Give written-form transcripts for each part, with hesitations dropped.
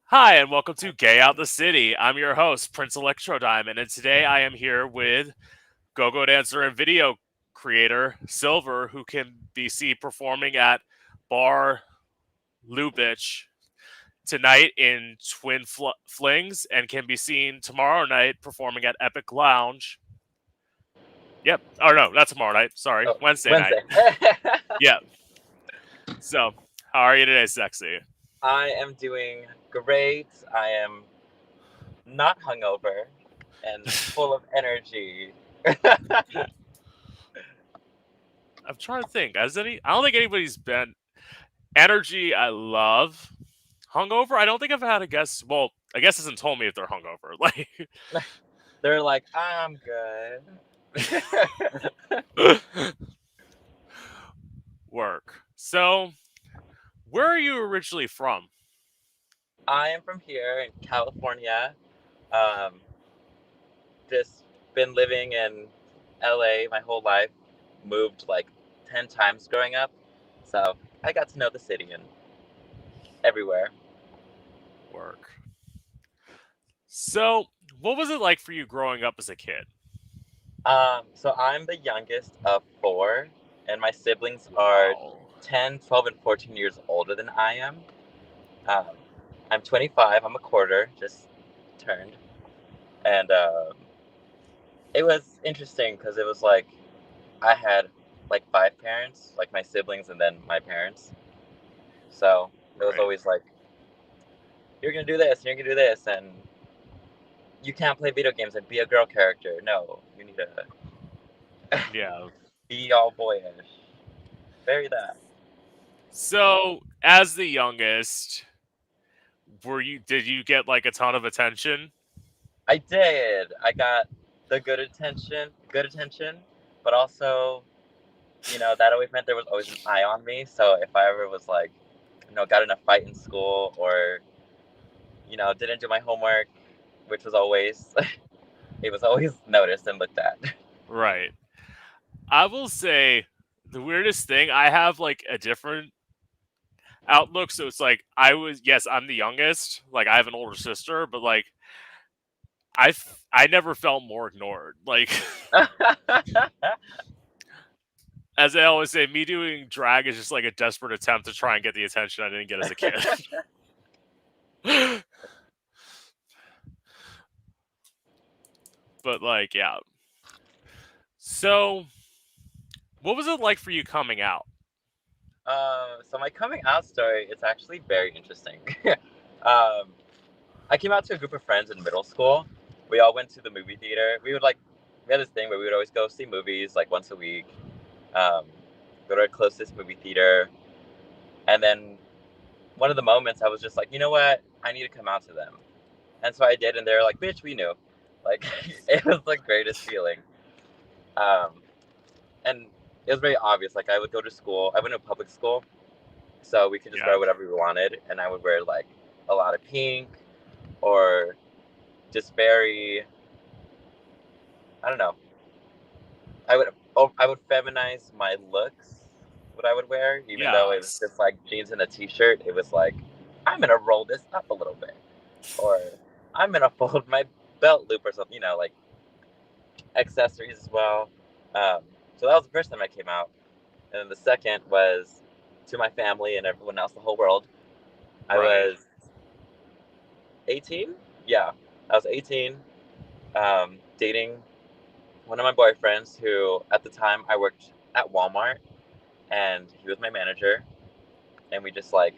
Hi, and welcome to Gay Out the City. I'm your host, Prince Electro Diamond, and today I am here with go-go dancer and video creator Silver, who can be seen performing at Bar Lubitsch tonight in Flings, and can be seen tomorrow night performing at Epic Lounge. Yep. Oh no, not tomorrow night. Sorry, Oh, Wednesday night. Wednesday. Yep. So, how are you today, sexy? I am doing great. I am not hungover and full of energy. I'm trying to think. Has any? I don't think anybody's been energy. I love. Hungover? I don't think I've had a guest. Well, a guest hasn't told me if they're hungover. Like, They're like, I'm good. work. So, where are you originally from? I am from here in California. Um, just been living in LA my whole life. Moved like 10 times growing up. So I got to know the city and everywhere. Work. So, what was it like for you growing up as a kid? So I'm the youngest of four, and my siblings are Wow. 10, 12, and 14 years older than I am. Um, I'm 25. I'm a quarter, just turned. And it was interesting because it was like I had like five parents, like my siblings and then my parents. So it was Right. always like, you're going to do this, you're going to do this, and you can't play video games and be a girl character. No, you need to Yeah. be all boyish. Very that. So, as the youngest, were you? Did you get like a ton of attention? I did. I got the good attention, but also, that always meant there was always an eye on me. So if I ever was like, got in a fight in school or, didn't do my homework, which was always, it was always noticed and looked at. Right. I will say the weirdest thing. I have like a different outlook. So it's like yes, I'm the youngest. Like I have an older sister, but like I never felt more ignored. Like as I always say, me doing drag is just like a desperate attempt to try and get the attention I didn't get as a kid. But like, yeah. So, what was it like for you coming out? So my coming out story is actually very interesting. um, I came out to a group of friends in middle school. We all went to the movie theater. We had this thing where we would always go see movies like once a week. Um, Go to our closest movie theater, and then one of the moments I was just like, you know what, I need to come out to them, and so I did, and they're like, bitch, we knew, like it was the greatest feeling, um, and it was very obvious. Like I would go to school. I went to public school, so we could just Yeah. wear whatever we wanted, and I would wear like a lot of pink or just very, I don't know. I would feminize my looks. What I would wear, even though it was Yes. just like jeans and a t-shirt, it was like I'm gonna roll this up a little bit, or I'm gonna fold my belt loop or something. Like accessories as well. Um, so that was the first time I came out, and then the second was to my family and everyone else, the whole world. I Right. was 18. Yeah, I was 18, dating one of my boyfriends who at the time I worked at Walmart, and he was my manager, and we just like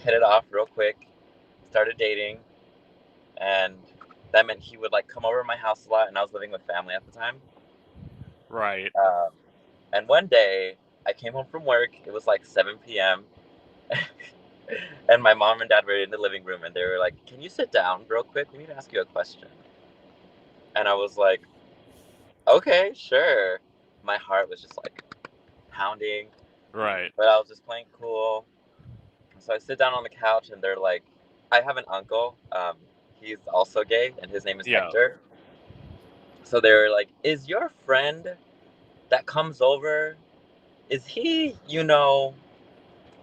hit it off real quick, started dating, and that meant he would like come over to my house a lot, and I was living with family at the time. Right. Um, and one day I came home from work. It was like 7 p.m. and my mom and dad were in the living room, and they were like, "Can you sit down real quick? We need to ask you a question." And I was like, "Okay, sure." My heart was just like pounding, Right. but I was just playing cool. So I sit down on the couch, and they're like, I have an uncle. He's also gay, and his name is Yeah. Hector. So they're like, is your friend that comes over, is he,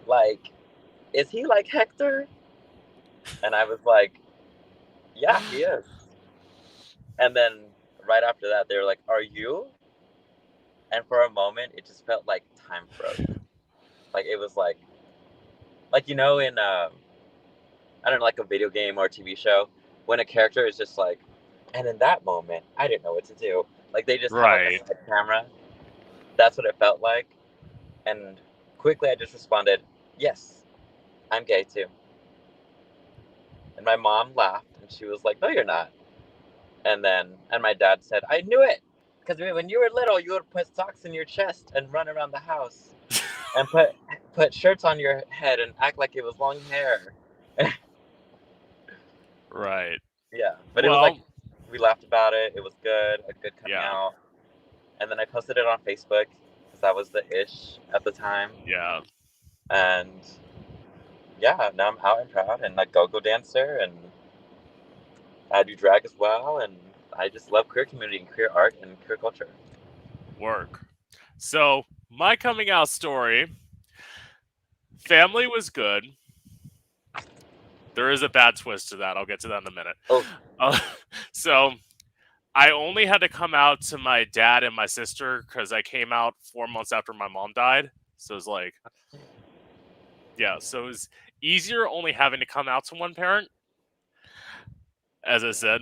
like, is he like Hector? And I was like, yeah, he is. And then right after that, they were like, are you? And for a moment, it just felt like time froze. Like it was like in I don't know, like a video game or a TV show, when a character is just like, and in that moment, I didn't know what to do. Like they just have like a Right. side camera. That's what it felt like. And quickly, I just responded, yes, I'm gay too. And my mom laughed, and she was like, no, you're not. And my dad said, I knew it, because when you were little, you would put socks in your chest and run around the house and put shirts on your head and act like it was long hair. Right. Yeah, but it was like Well, we laughed about it. It was good, a good coming yeah. out. And then I posted it on Facebook because that was the ish at the time. Yeah. And yeah, now I'm out and proud and a go-go dancer, and I do drag as well. And I just love queer community and queer art and queer culture. Work. So, my coming out story, family was good. There is a bad twist to that. I'll get to that in a minute. Oh, Uh, so, I only had to come out to my dad and my sister because I came out 4 months after my mom died. So, it was like, yeah, so it was easier only having to come out to one parent. As I said,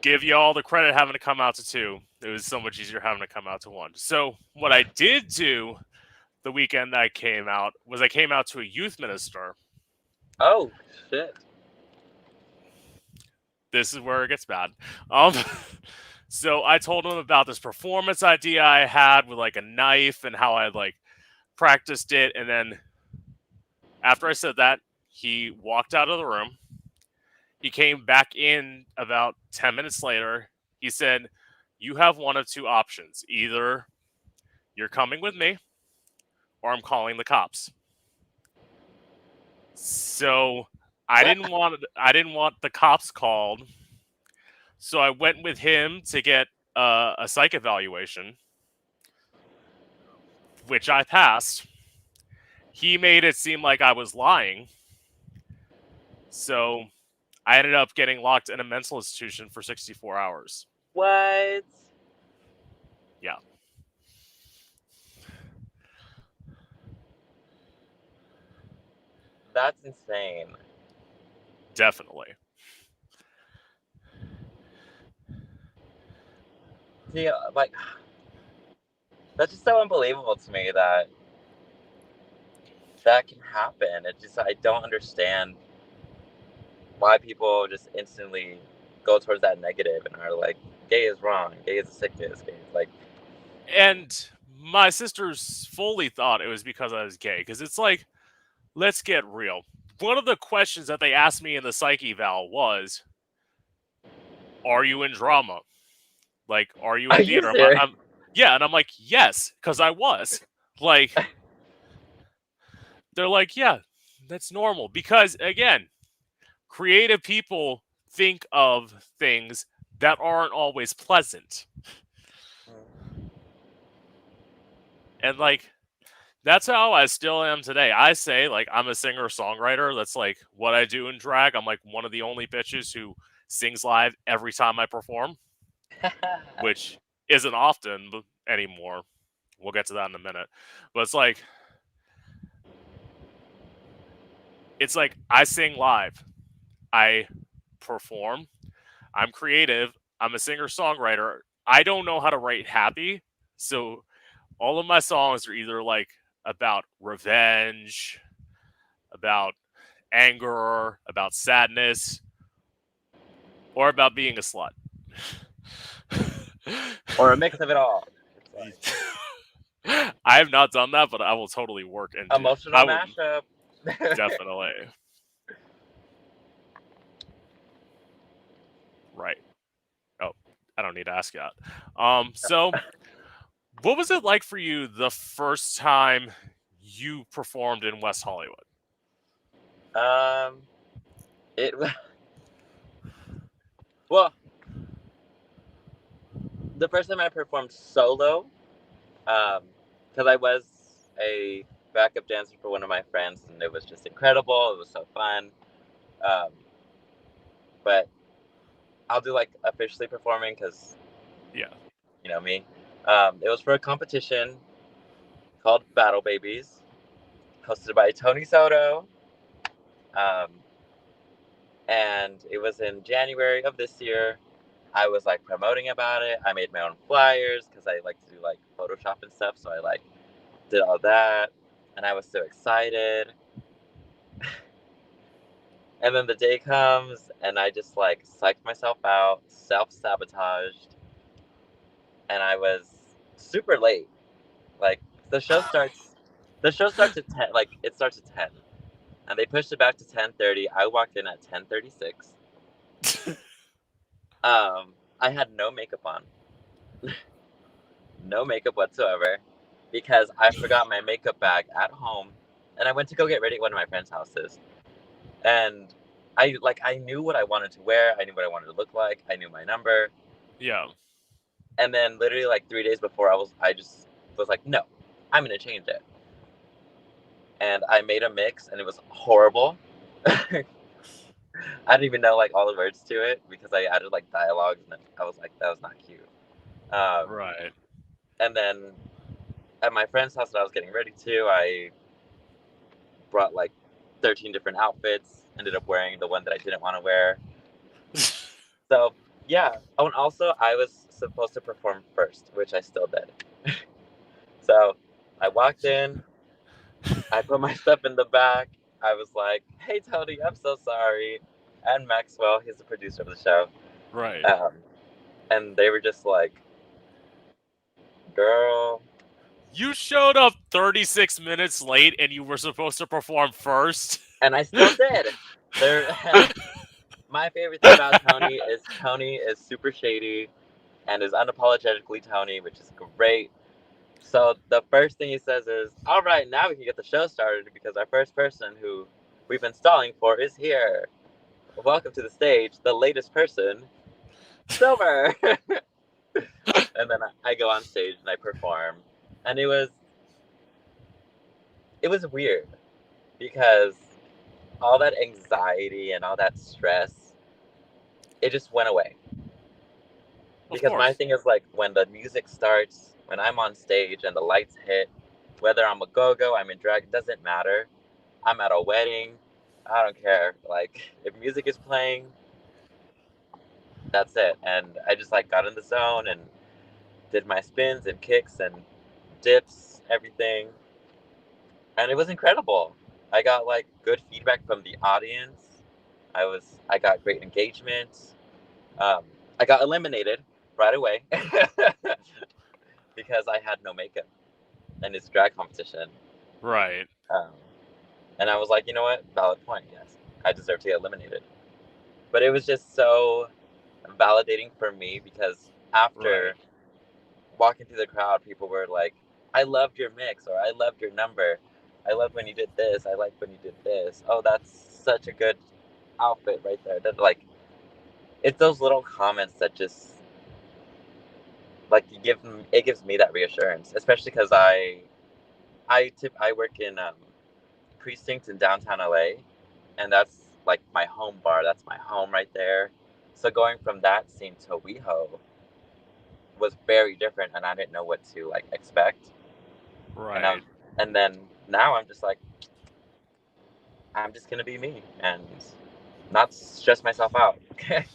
give you all the credit having to come out to two. It was so much easier having to come out to one. So, what I did do the weekend that I came out was I came out to a youth minister. oh shit! This is where it gets bad. Um, so I told him about this performance idea I had with like a knife and how I like practiced it, and then after I said that, he walked out of the room. He came back in about 10 minutes later. He said, "You have one of two options: either you're coming with me, or I'm calling the cops." So I didn't want the cops called. So I went with him to get a psych evaluation, which I passed. He made it seem like I was lying. So I ended up getting locked in a mental institution for 64 hours. What? Yeah, That's insane. definitely. See, like that's just so unbelievable to me that that can happen. It just I don't understand why people just instantly go towards that negative and are like, gay is wrong, gay is a sickness, gay is like, And my sisters fully thought it was because I was gay. Because it's like, let's get real. One of the questions that they asked me in the psych eval was, "Are you in drama? Like, are you in are you theater?" serious? Yeah, and I'm like, yes, because I was. Like, they're like, yeah, that's normal. Because again, creative people think of things that aren't always pleasant. And like, that's how I still am today. I say, like, I'm a singer songwriter. That's like what I do in drag. I'm like one of the only bitches who sings live every time I perform, which isn't often anymore. We'll get to that in a minute. But it's like I sing live. I perform. I'm creative. I'm a singer songwriter. I don't know how to write happy. So all of my songs are either like about revenge, about anger, about sadness, or about being a slut. Or a mix of it all. It's like I have not done that, but I will totally work into. emotional I would mashup. definitely. Right. Oh, I don't need to ask that. So what was it like for you the first time you performed in West Hollywood? um, it well, the first time I performed solo, because I was a backup dancer for one of my friends, and it was just incredible. It was so fun. Um, but I'll do like officially performing because Yeah. you know me. It was for a competition called Battle Babies, hosted by Tony Soto. Um, and it was in January of this year. I was like promoting about it. I made my own flyers because I like to do like Photoshop and stuff. So I like did all that, and I was so excited. And then the day comes, and I just like psyched myself out, self sabotaged, and I was super late. Like the show starts, the show starts at 10. Like it starts at 10, and they pushed it back to 10:30. I walked in at 10:36. I had no makeup on, no makeup whatsoever, because I forgot my makeup bag at home, and I went to go get ready at one of my friends' houses, and I knew what I wanted to wear. I knew what I wanted to look like. I knew my number. Yeah. And then literally like 3 days before, I just was like, no, I'm gonna change it. And I made a mix, and it was horrible. I didn't even know like all the words to it because I added like dialogues, and I was like, that was not cute. Um, Right. and then at my friend's house that I was getting ready to, I brought like 13 different outfits. Ended up wearing the one that I didn't want to wear. So yeah. Oh, and also I was supposed to perform first, which I still did. So I walked in, I put my stuff in the back. I was like, "Hey Tony, I'm so sorry," and Maxwell, he's the producer of the show. Right. Um, and they were just like, "Girl," You showed up 36 minutes late and you were supposed to perform first. and I still did. There, my favorite thing about Tony is super shady and is unapologetically Tony, which is great. So the first thing he says is, "All right, now we can get the show started because our first person who we've been stalling for is here. Welcome to the stage, the latest person, Silver." And then I go on stage and I perform, and it was weird because all that anxiety and all that stress, it just went away. Of Because my course. thing is like when the music starts, when I'm on stage and the lights hit, whether I'm a go-go, I'm in drag, it doesn't matter. I'm at a wedding, I don't care. Like if music is playing, that's it. And I just like got in the zone and did my spins and kicks and dips, everything. And it was incredible. I got like good feedback from the audience. I got great engagement. Um, I got eliminated right away because I had no makeup and it's drag competition. Right. Um, and I was like, you know what? Valid point. Yes, I deserve to get eliminated. But it was just so validating for me because Right. after walking through the crowd, people were like, "I loved your mix," or "I loved your number. I loved when you did this. I liked when you did this. Oh, that's such a good outfit right there." That like it's those little comments that just like it gives me that reassurance, especially because I work in precinct in downtown LA, and that's like my home bar. That's my home right there. So going from that scene to WeHo was very different, and I didn't know what to like expect. And Right. and then now I'm just like I'm just gonna be me and not stress myself out. Okay.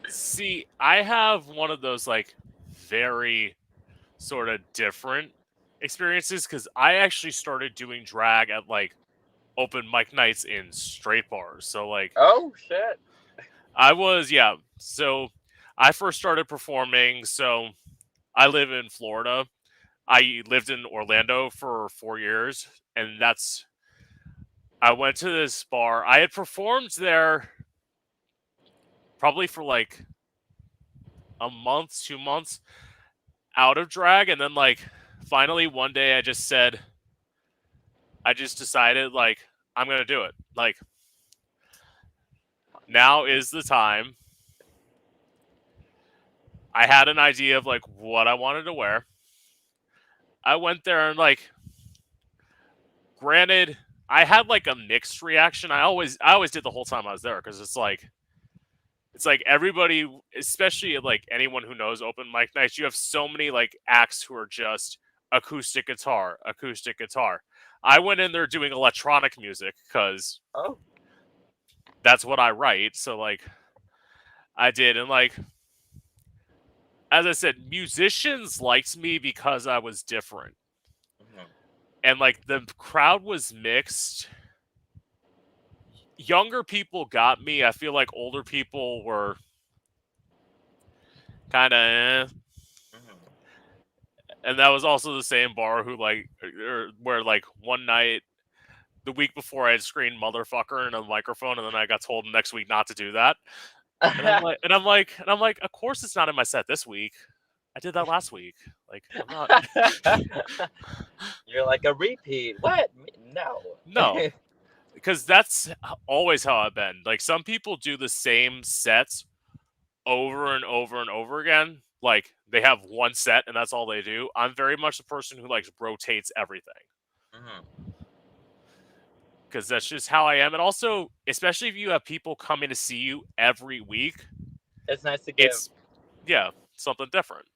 See, I have one of those like very sort of different experiences because I actually started doing drag at like open mic nights in straight bars. So like Oh shit. I was, yeah. So I first started performing. So I live in Florida. I lived in Orlando for 4 years, and I went to this bar. I had performed there probably for like a month, 2 months out of drag, and then like finally one day I just decided like I'm gonna do it. Like now is the time. I had an idea of like what I wanted to wear. I went there and like granted, I had like a mixed reaction. I always did the whole time I was there because it's like everybody, especially like anyone who knows open mic nights, you have so many like acts who are just acoustic guitar, acoustic guitar. I went in there doing electronic music because Oh. that's what I write. So like I did, and like as I said, musicians liked me because I was different, Mhm. and like the crowd was mixed. Younger people got me. I feel like older people were kind of, Mhm. and that was also the same bar who like, where like one night the week before I had screamed motherfucker in a microphone, and then I got told next week not to do that. And I'm like, of course it's not in my set this week. I did that last week. Like, I'm not. You're like a repeat. What? No. No, because that's always how I've been. Like, some people do the same sets over and over and over again. Like, they have one set and that's all they do. I'm very much the person who like rotates everything Mhm. because that's just how I am. And also, especially if you have people coming to see you every week, It's nice to give. it's yeah, something different.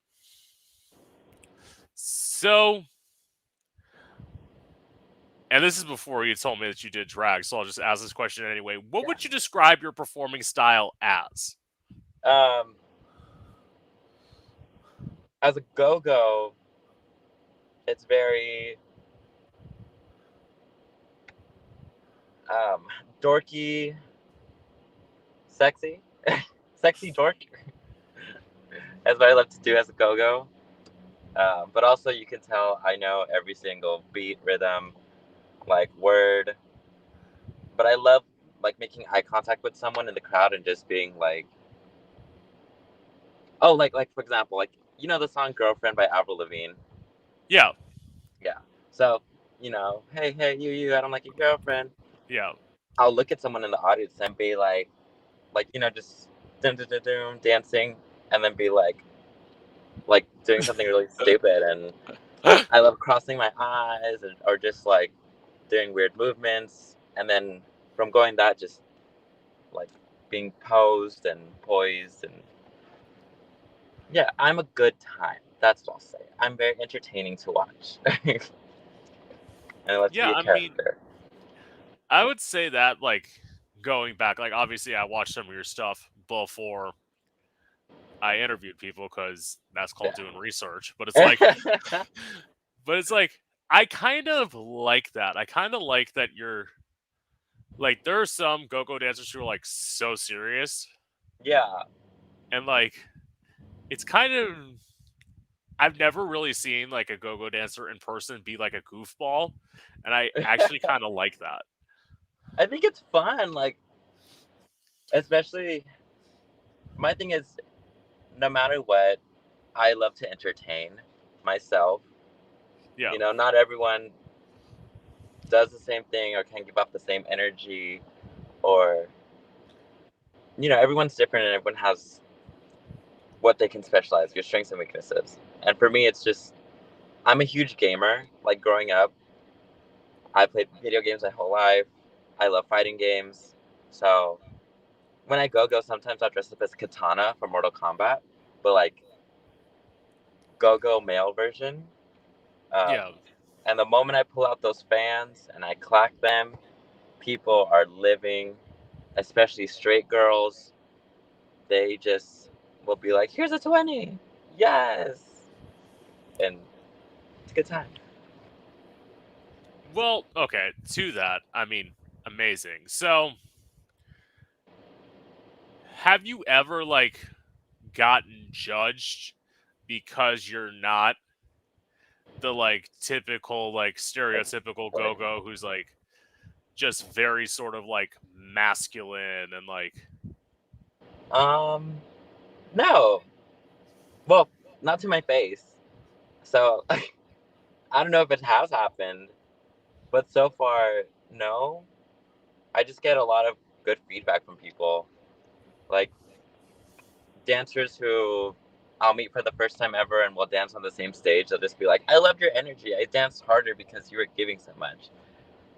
So, and this is before you told me that you did drag, so I'll just ask this question anyway. What Yeah. would you describe your performing style as? Um, as a go-go, it's very um dorky, sexy, sexy dork. That's what I love to do as a go-go. But also, you can tell I know every single beat, rhythm, like word. But I love like making eye contact with someone in the crowd and just being like, oh, like for example, like you know the song "Girlfriend" by Avril Lavigne. Yeah, Yeah. So hey, hey, you, I don't like your girlfriend. yeah. I'll look at someone in the audience and be like just dum, dum, dum, dum, dancing, and then be like doing something really stupid. And I love crossing my eyes or just like doing weird movements, and then from going that just like being posed and poised and yeah, I'm a good time. That's what I'll say. I'm very entertaining to watch. And I love to Yeah, be a I mean, character. I would say that, like, going back, like, obviously, I watched some of your stuff before I interviewed people because that's called doing research. But it's like, Yeah. but it's like, I kind of like that. I kind of like that you're like, there are some go-go dancers who are like so serious, Yeah. and like, it's kind of. I've never really seen like a go-go dancer in person be like a goofball, and I actually kind of like that. I think it's fun. Like, especially, my thing is, no matter what, I love to entertain myself. Yeah, Not everyone does the same thing or can give off the same energy, or, everyone's different and everyone has what they can specialize, your strengths and weaknesses. And for me, it's just, I'm a huge gamer. Like, growing up, I played video games my whole life. I love fighting games. So, when I go, sometimes I'll dress up as Katana from Mortal Kombat, but like, go male version. Um, yeah. and the moment I pull out those fans and I clack them, people are living, especially straight girls. They just will be like, "Here's a 20, yes," and it's a good time. Well, okay, to that, I mean, amazing. So, have you ever like gotten judged because you're not the like typical like Like, stereotypical like, go-go who's like just very sort of like masculine and like um, no, well, not to my face. So I don't know if it has happened, but so far, no. I just get a lot of good feedback from people. Like, dancers who I'll meet for the first time ever and we'll dance on the same stage. They'll just be like, "I loved your energy. I danced harder because you were giving so much."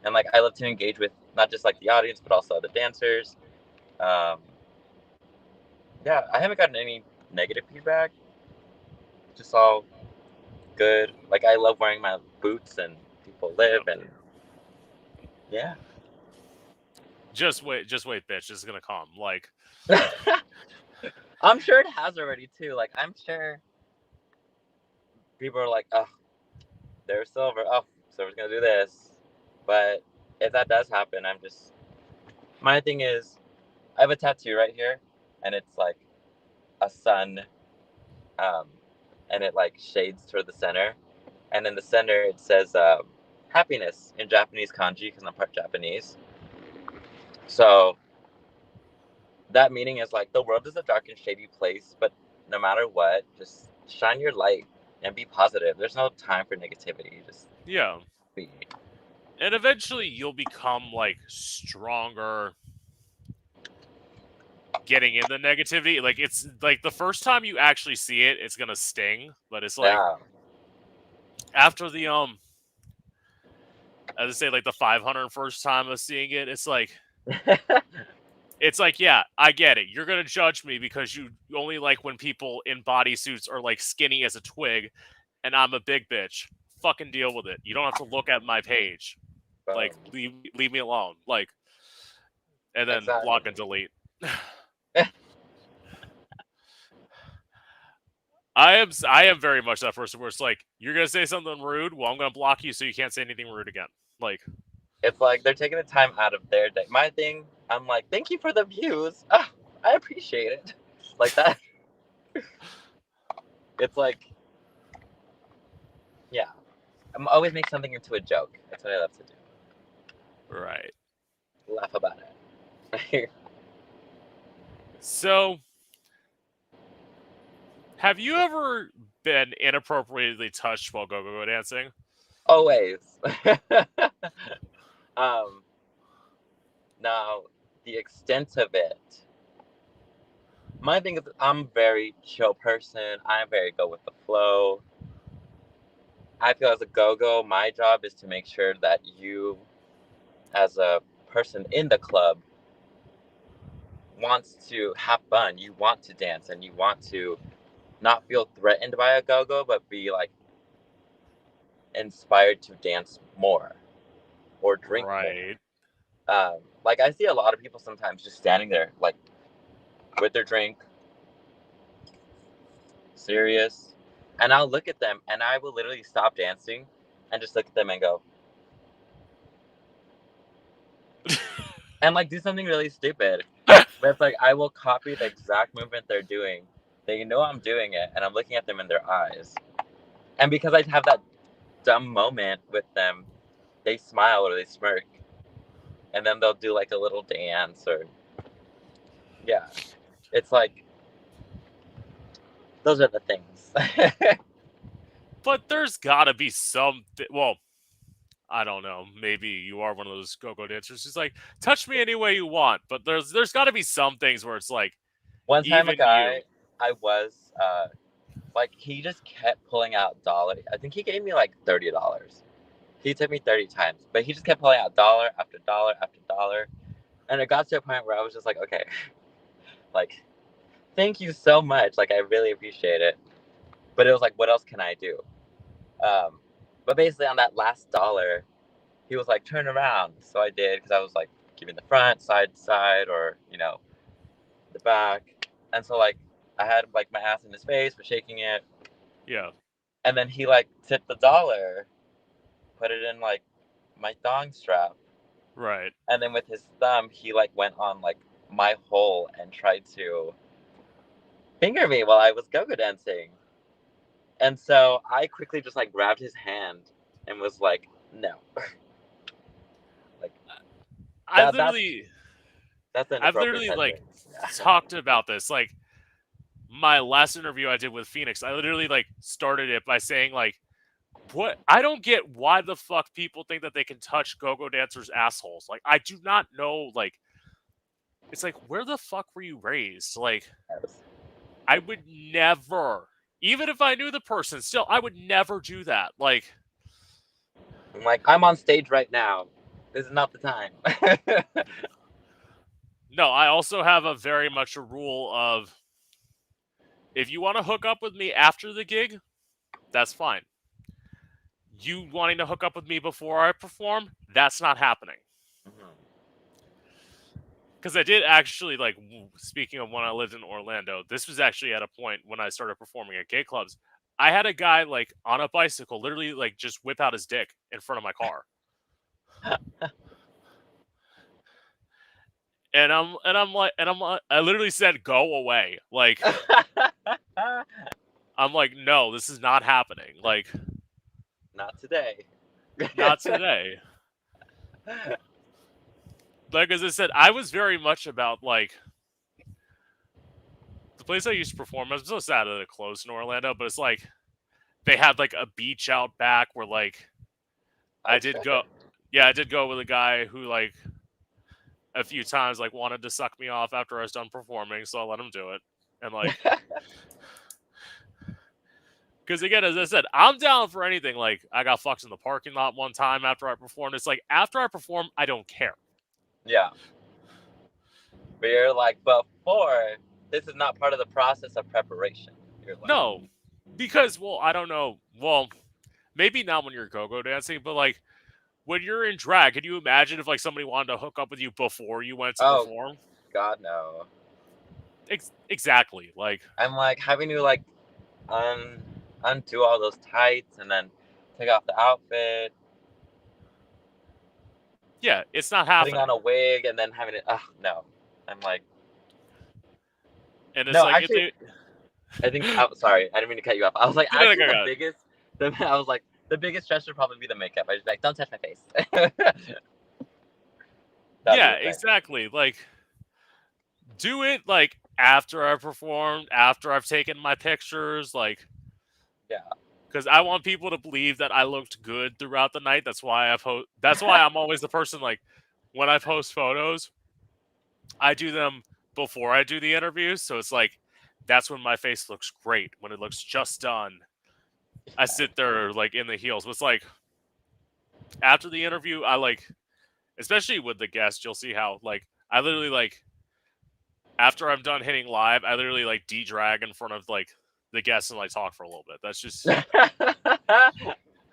and like I love to engage with not just like the audience but also the dancers. Um, yeah, I haven't gotten any negative feedback. Just all good. Like I love wearing my boots and people Yep. live and yeah. Just wait, bitch. This is gonna come. Like, I'm sure it has already too. Like I'm sure people are like, oh, there's Silver. Oh, Silver's gonna do this. But if that does happen, I'm just my thing is I have a tattoo right here, and it's like a sun, um, and it like shades toward the center, and in the center it says happiness in Japanese kanji because I'm part Japanese. So that meaning is like the world is a dark and shady place, but no matter what, just shine your light and be positive. There's no time for negativity. Just yeah. be. And eventually you'll become like stronger getting in the negativity. Like, it's like the first time you actually see it, it's gonna sting. But it's like Yeah. after the as I say, like the 501st time of seeing it, it's like, yeah, I get it. You're gonna judge me because you only like when people in bodysuits are like skinny as a twig, and I'm a big bitch. Fucking deal with it. You don't have to look at my page. Like, leave me alone. Like, and then Exactly. block and delete. I am very much that person where it's like, you're gonna say something rude, well, I'm gonna block you so you can't say anything rude again. Like, It's like they're taking the time out of their day. My thing, I'm like, thank you for the views. Oh, I appreciate it. Like that. It's like, yeah. I'm always make something into a joke. That's what I love to do. right. Laugh about it. So, have you ever been inappropriately touched while go-go dancing? Always. um, now, the extent of it. My thing is, I'm a very chill person. I'm very go with the flow. I feel as a go-go, my job is to make sure that you, as a person in the club, wants to have fun. You want to dance, and you want to not feel threatened by a go-go, but be like inspired to dance more or drink more. Right. Like I see a lot of people sometimes just standing there, like with their drink, serious, and I'll look at them, and I will literally stop dancing, and just look at them and go, and like do something really stupid. But it's like I will copy the exact movement they're doing. They know I'm doing it, and I'm looking at them in their eyes. And because I have that dumb moment with them, they smile or they smirk, and then they'll do like a little dance or yeah. It's like those are the things. But there's gotta be some. Well, I don't know. Maybe you are one of those go-go dancers who's like, touch me any way you want. But there's got to be some things where it's like, One time, a even you. guy I was like he just kept pulling out dollars. I think he gave me like $30. He took me 30 times, but he just kept pulling out dollar after dollar after dollar. And it got to a point where I was just like, okay, like, thank you so much. Like, I really appreciate it. But it was like, what else can I do? But basically, on that last dollar, he was like, turn around. So I did because I was like, giving the front, side to side, or, the back. And so, like, I had like my ass in his face for shaking it. Yeah. And then he like tipped the dollar, put it in like my thong strap. Right. And then with his thumb, he like went on like my hole and tried to finger me while I was go-go dancing. And so I quickly just like grabbed his hand and was like, no. Like I that that's literally, that's I've inappropriate literally like touching. Yeah. talked about this. Like, my last interview I did with Phoenix, I literally like started it by saying like, what? I don't get why the fuck people think that they can touch go-go dancers' assholes. Like, I do not know. Like, it's like, where the fuck were you raised? Like, Yes. I would never, even if I knew the person, still, I would never do that. Like, I'm like, I'm on stage right now. This is not the time. No, I also have a very much a rule of if you want to hook up with me after the gig, that's fine. You wanting to hook up with me before I perform, that's not happening. Mhm. Because I did actually, like, speaking of when I lived in Orlando, this was actually at a point when I started performing at gay clubs. I had a guy, like, on a bicycle, literally, like, just whip out his dick in front of my car. I literally said, "Go away." Like, I'm like, "No, this is not happening." Like, Not today. not today. Like, as I said, I was very much about, like, the place I used to perform. I'm so sad that it closed in Orlando, but it's like they had like a beach out back where like I did go. Yeah, I did go with a guy who like a few times like wanted to suck me off after I was done performing, so I let him do it. And like, because again, as I said, I'm down for anything. Like, I got fucked in the parking lot one time after I performed. It's like after I perform, I don't care. Yeah. But you're like, before, this is not part of the process of preparation. You're like, No, because well, I don't know. Well, maybe not when you're go-go dancing, but like when you're in drag, can you imagine if like somebody wanted to hook up with you before you went to oh, perform? God, no. Exactly. Like, I'm like having to like undo all those tights and then take off the outfit, yeah, it's not putting happening. on a wig, and then having it. No. I'm like, And it's no, like if actually, they I think. Oh, sorry, I didn't mean to cut you off. I was like, no, no, actually, no, no. I was like, the biggest stress would probably be the makeup. I was like, don't touch my face. That'd be Yeah, the thing. exactly. Like, do it like after I performed, after I've taken my pictures, like, Yeah. because I want people to believe that I looked good throughout the night. That's why I post. That's why I'm always the person like when I post photos, I do them before I do the interviews. So it's like that's when my face looks great. When it looks just done, I sit there like in the heels. But it's like after the interview, I like, especially with the guest, you'll see how like I literally like after I'm done hitting live, I literally like de-drag in front of like the guests and like talk for a little bit. That's just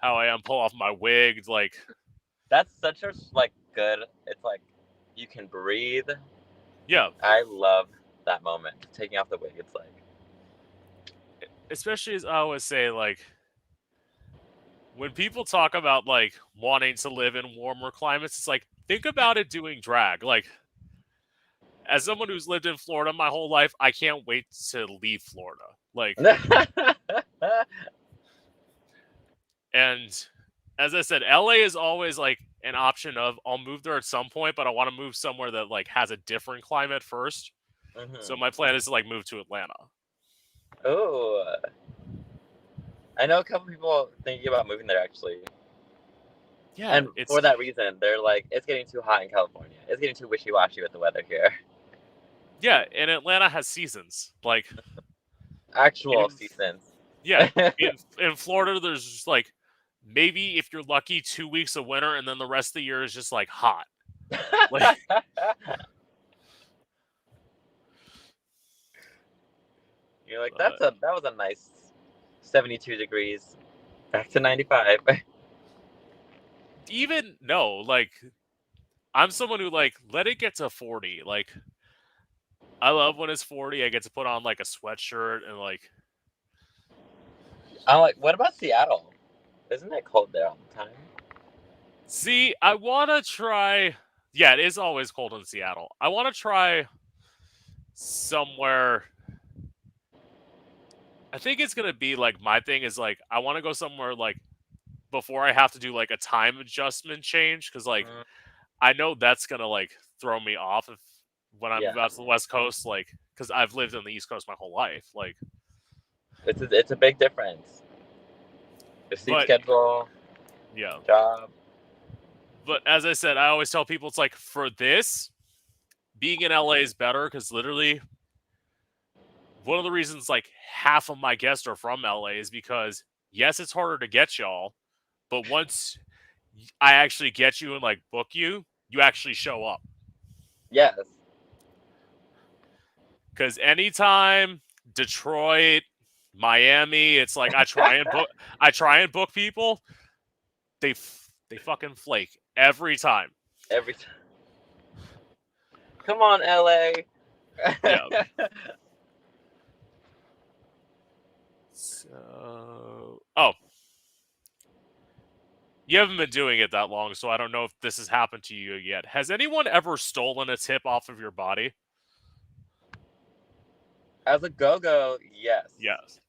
how I am. Pull off my wig, like That's such a like good. It's like you can breathe. yeah. I love that moment. Taking off the wig. It's like Especially as I always say, like when people talk about like wanting to live in warmer climates, it's like think about it doing drag. Like as someone who's lived in Florida my whole life, I can't wait to leave Florida. Like, and as I said, LA is always like an option of I'll move there at some point, but I want to move somewhere that like has a different climate first. So my plan is to like move to Atlanta. Oh, I know a couple people thinking about moving there actually. Yeah, And for that reason, they're like, it's getting too hot in California. It's getting too wishy washy with the weather here. yeah, and Atlanta has seasons. Like Actual in seasons. yeah, in Florida there's just like maybe if you're lucky 2 weeks of winter and then the rest of the year is just like hot. Like You're like, that was a nice 72 degrees. Back to 95. even no, like I'm someone who like let it get to 40. Like I love when it's 40. I get to put on like a sweatshirt and like I'm like, what about Seattle? Isn't it cold there all the time? see, I want to try. Yeah, it is always cold in Seattle. I want to try somewhere. I think it's gonna be like my thing is like I want to go somewhere like before I have to do like a time adjustment change because like I know that's gonna like throw me off if when I move Yeah. out to the West Coast, like because I've lived on the East Coast my whole life, like. It's a big difference. The sleep But schedule, yeah, job. but as I said, I always tell people it's like for this, being in LA is better because literally one of the reasons like half of my guests are from LA is because yes, it's harder to get y'all, but once I actually get you and like book you, you actually show up. Yes. Because anytime Detroit, Miami, it's like I try and book people, they fucking flake every time. Every time. Come on, LA. Yeah. So, oh, you haven't been doing it that long, so I don't know if this has happened to you yet. Has anyone ever stolen a tip off of your body? As a go-go, yes. Yes.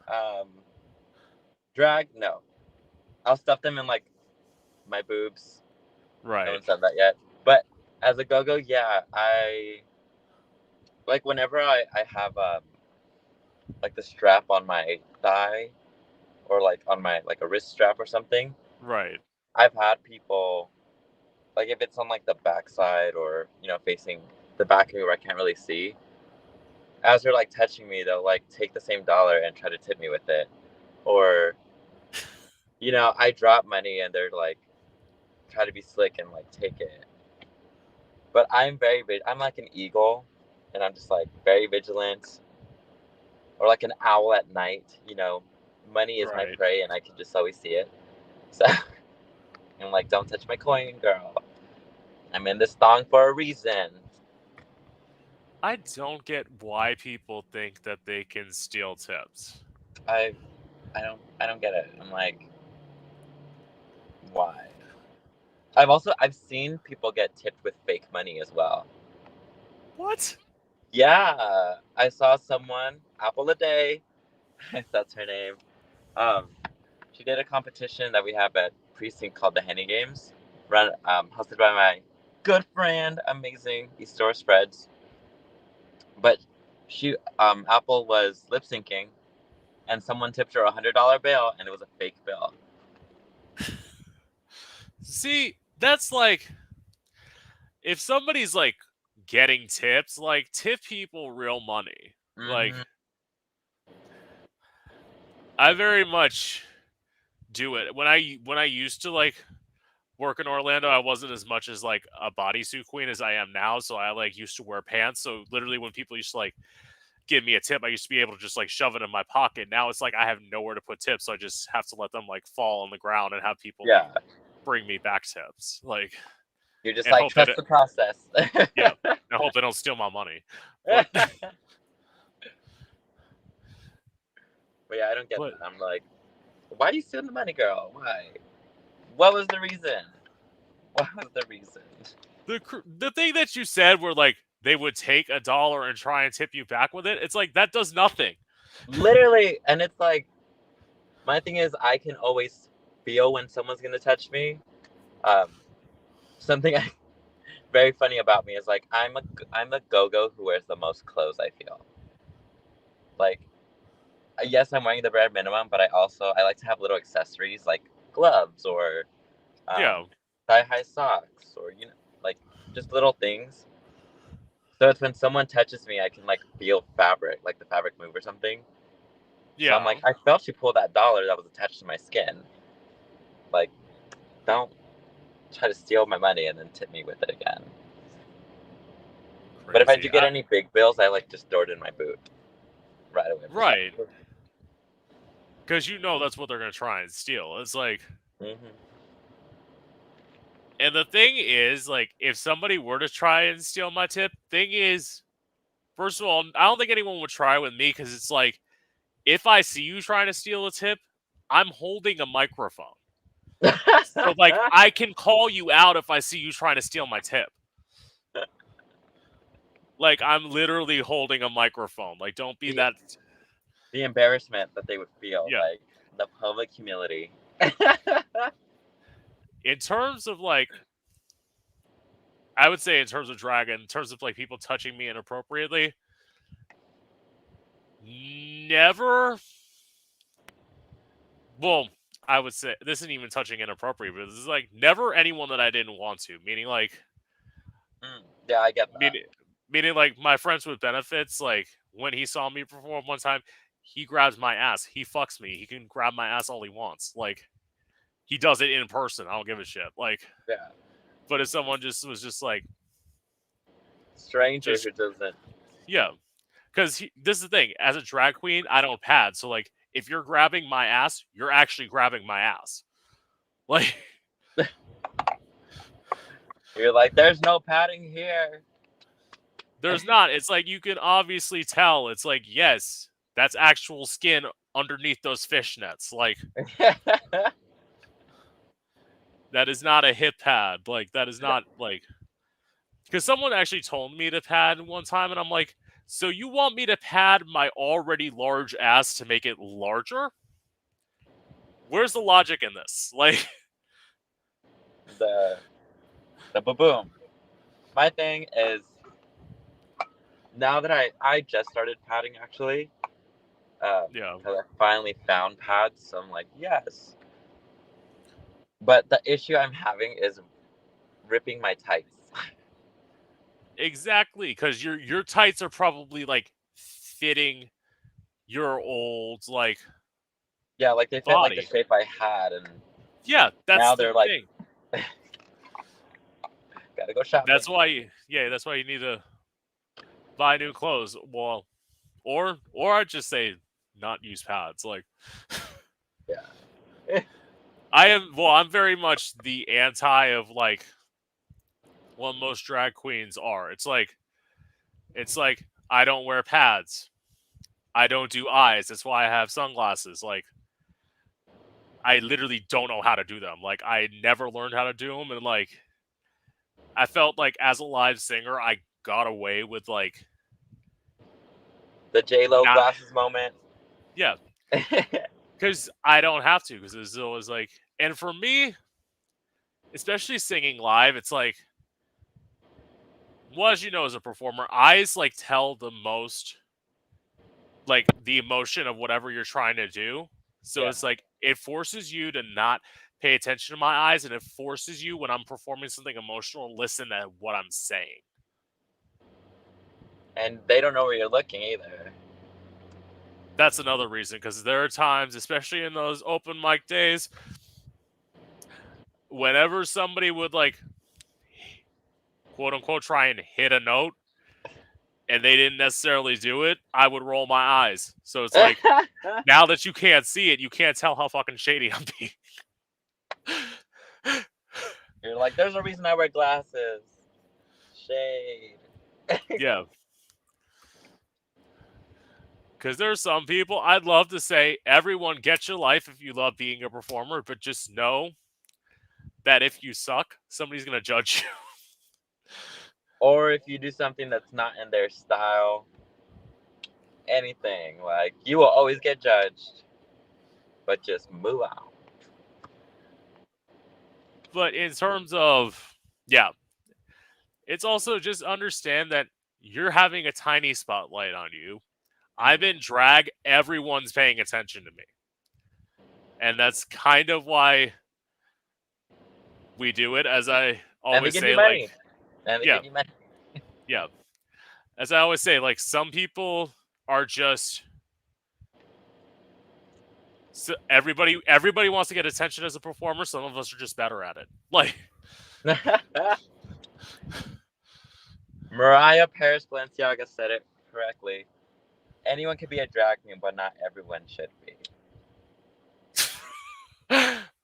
Um, drag, no. I'll stuff them in like my boobs. No Right. one said that yet. But as a go-go, yeah, I like whenever I have like the strap on my thigh or like on my like a wrist strap or something. Right. I've had people like if it's on like the backside or facing the back of me where I can't really see. As they're like touching me, they'll like take the same dollar and try to tip me with it, or I drop money and they're like try to be slick and like take it. But I'm like an eagle, and I'm just like very vigilant, or like an owl at night. Money is my Right. prey, and I can just always see it. So I'm like, don't touch my coin, girl. I'm in this thong for a reason. I don't get why people think that they can steal tips. I I don't get it. I'm like, why? I've seen people get tipped with fake money as well. What? Yeah, I saw someone, Apple a Day, if that's her name. Um, she did a competition that we have at precinct called the Henny Games, hosted by my good friend, amazing Eastore Spreads. But Apple was lip syncing, and someone tipped her $100 bill, and it was a fake bill. See, that's like if somebody's like getting tips, like tip people real money. Like Mm-hmm. I very much do it. When I used to like work in Orlando, I wasn't as much as like a bodysuit queen as I am now, so I like used to wear pants. So literally when people used to like give me a tip, I used to be able to just like shove it in my pocket. Now it's like I have nowhere to put tips, so I just have to let them like fall on the ground and have people like Yeah, bring me back tips. Like you're just and like hope that trust the process. yeah, I hope they don't steal my money. But But yeah, I don't get but that. I'm like, why are you stealing the money, girl? Why? What was the reason? What was the reason? the thing that you said where like they would take a dollar and try and tip you back with it, it's like that does nothing. Literally, and it's like, my thing is, I can always feel when someone's gonna touch me. Um, something very funny about me is like I'm a go-go who wears the most clothes. I feel like yes, I'm wearing the bare minimum, but I like to have little accessories like gloves or Yeah, thigh-high socks or like just little things. So it's when someone touches me, I can like feel fabric, like the fabric move or something. So I'm yeah, like, I felt you pull that dollar that was attached to my skin. Like, don't try to steal my money and then tip me with it again. But if I crazy. do get any big bills, I like just throw it in my boot right away. I'm just like, Right, because that's what they're gonna try and steal. It's like, mm-hmm. and the thing is, like, if somebody were to try and steal my tip, thing is, first of all, I don't think anyone would try with me because it's like, if I see you trying to steal a tip, I'm holding a microphone. So, like, I can call you out if I see you trying to steal my tip. Like, I'm literally holding a microphone. Like, don't be the that. the embarrassment that they would feel, Yeah. like the public humility. In terms of, like, I would say in terms of dragon, in terms of, like, people touching me inappropriately, never. Well, I would say this isn't even touching inappropriate, but this is like never anyone that I didn't want to. Meaning like, Yeah, I get that. meaning, meaning like my friends with benefits. Like when he saw me perform one time, he grabs my ass. He fucks me. He can grab my ass all he wants. Like he does it in person. I don't give a shit. Like, Yeah. but if someone just was just like, Stranger just who doesn't. yeah, because this is the thing. As a drag queen, I don't pad. So like, if you're grabbing my ass, you're actually grabbing my ass. Like, You're like, there's no padding here. there's not. It's like you can obviously tell. It's like, yes, that's actual skin underneath those fishnets. Like, that is not a hip pad. Like, that is not like, because someone actually told me to pad one time, and I'm like, so you want me to pad my already large ass to make it larger? Where's the logic in this? Like, the boom. My thing is, now that I just started padding actually, yeah, because I finally found pads, so I'm like, yes. But the issue I'm having is ripping my tights. exactly. Because your tights are probably like fitting your old like Yeah, like they fit like the body. shape I had, and Yeah, that's now the they're like, thing. gotta go shopping. That's why. That's why you need to buy new clothes. Well, or I'd just say not use pads. Like, Yeah. I am. Well, I'm very much the anti of like what most drag queens are. It's like I don't wear pads. I don't do eyes. That's why I have sunglasses. Like, I literally don't know how to do them. Like, I never learned how to do them, and like I felt like as a live singer, I got away with like The J Lo not. glasses moment. Yeah, because I don't have to. Because it's always like, and for me, especially singing live, it's like, well, as you know, as a performer, eyes like tell the most, like the emotion of whatever you're trying to do. So Yeah. it's like it forces you to not pay attention to my eyes, and it forces you when I'm performing something emotional, listen to what I'm saying. And they don't know where you're looking either. That's another reason, because there are times, especially in those open mic days, whenever somebody would like quote unquote try and hit a note and they didn't necessarily do it, I would roll my eyes. So it's like, now that you can't see it, you can't tell how fucking shady I'm being. You're like, there's a reason I wear glasses. Shade. Yeah. Because there's some people, I'd love to say, everyone get your life if you love being a performer, but just know that if you suck, somebody's going to judge you. Or if you do something that's not in their style, anything, like, you will always get judged. But just move on. But in terms of, yeah, it's also just understand that you're having a tiny spotlight on you. I'm in drag, everyone's paying attention to me. And that's kind of why we do it, as I And they always give you say, money. like, And they yeah, give you money. yeah. As I always say, like, some people are just so everybody wants to get attention as a performer. Some of us are just better at it. Like, Mariah Paris Balenciaga said it correctly. Anyone can be a drag queen, but not everyone should be.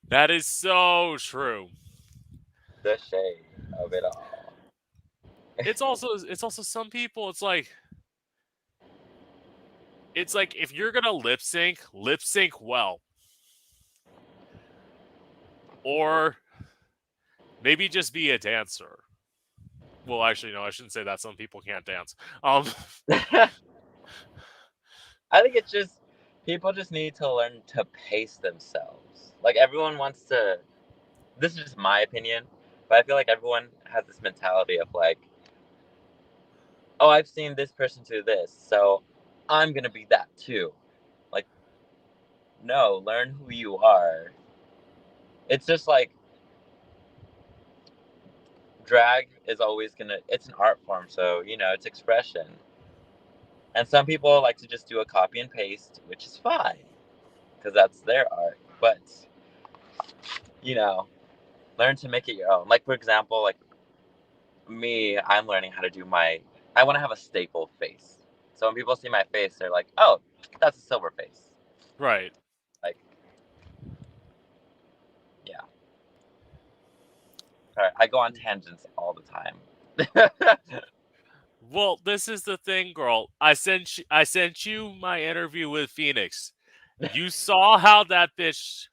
that is so true. The shade of it all. It's also some people. It's like if you're gonna lip sync well, or maybe just be a dancer. Well, actually, no, I shouldn't say that. Some people can't dance. I think it's just people just need to learn to pace themselves. Like everyone wants to. This is just my opinion, but I feel like everyone has this mentality of like, oh, I've seen this person do this, so I'm gonna be that too. Like, no, learn who you are. It's just like drag is always gonna. It's an art form, so it's expression. And some people like to just do a copy and paste, which is fine because that's their art. But learn to make it your own. Like, for example, like me, I'm learning how to do I want to have a staple face. So when people see my face, they're like, oh, that's a silver face. Right. Like, yeah. Sorry, I go on tangents all the time. Well, this is the thing, girl. I sent you my interview with Phoenix. You saw how that bitch.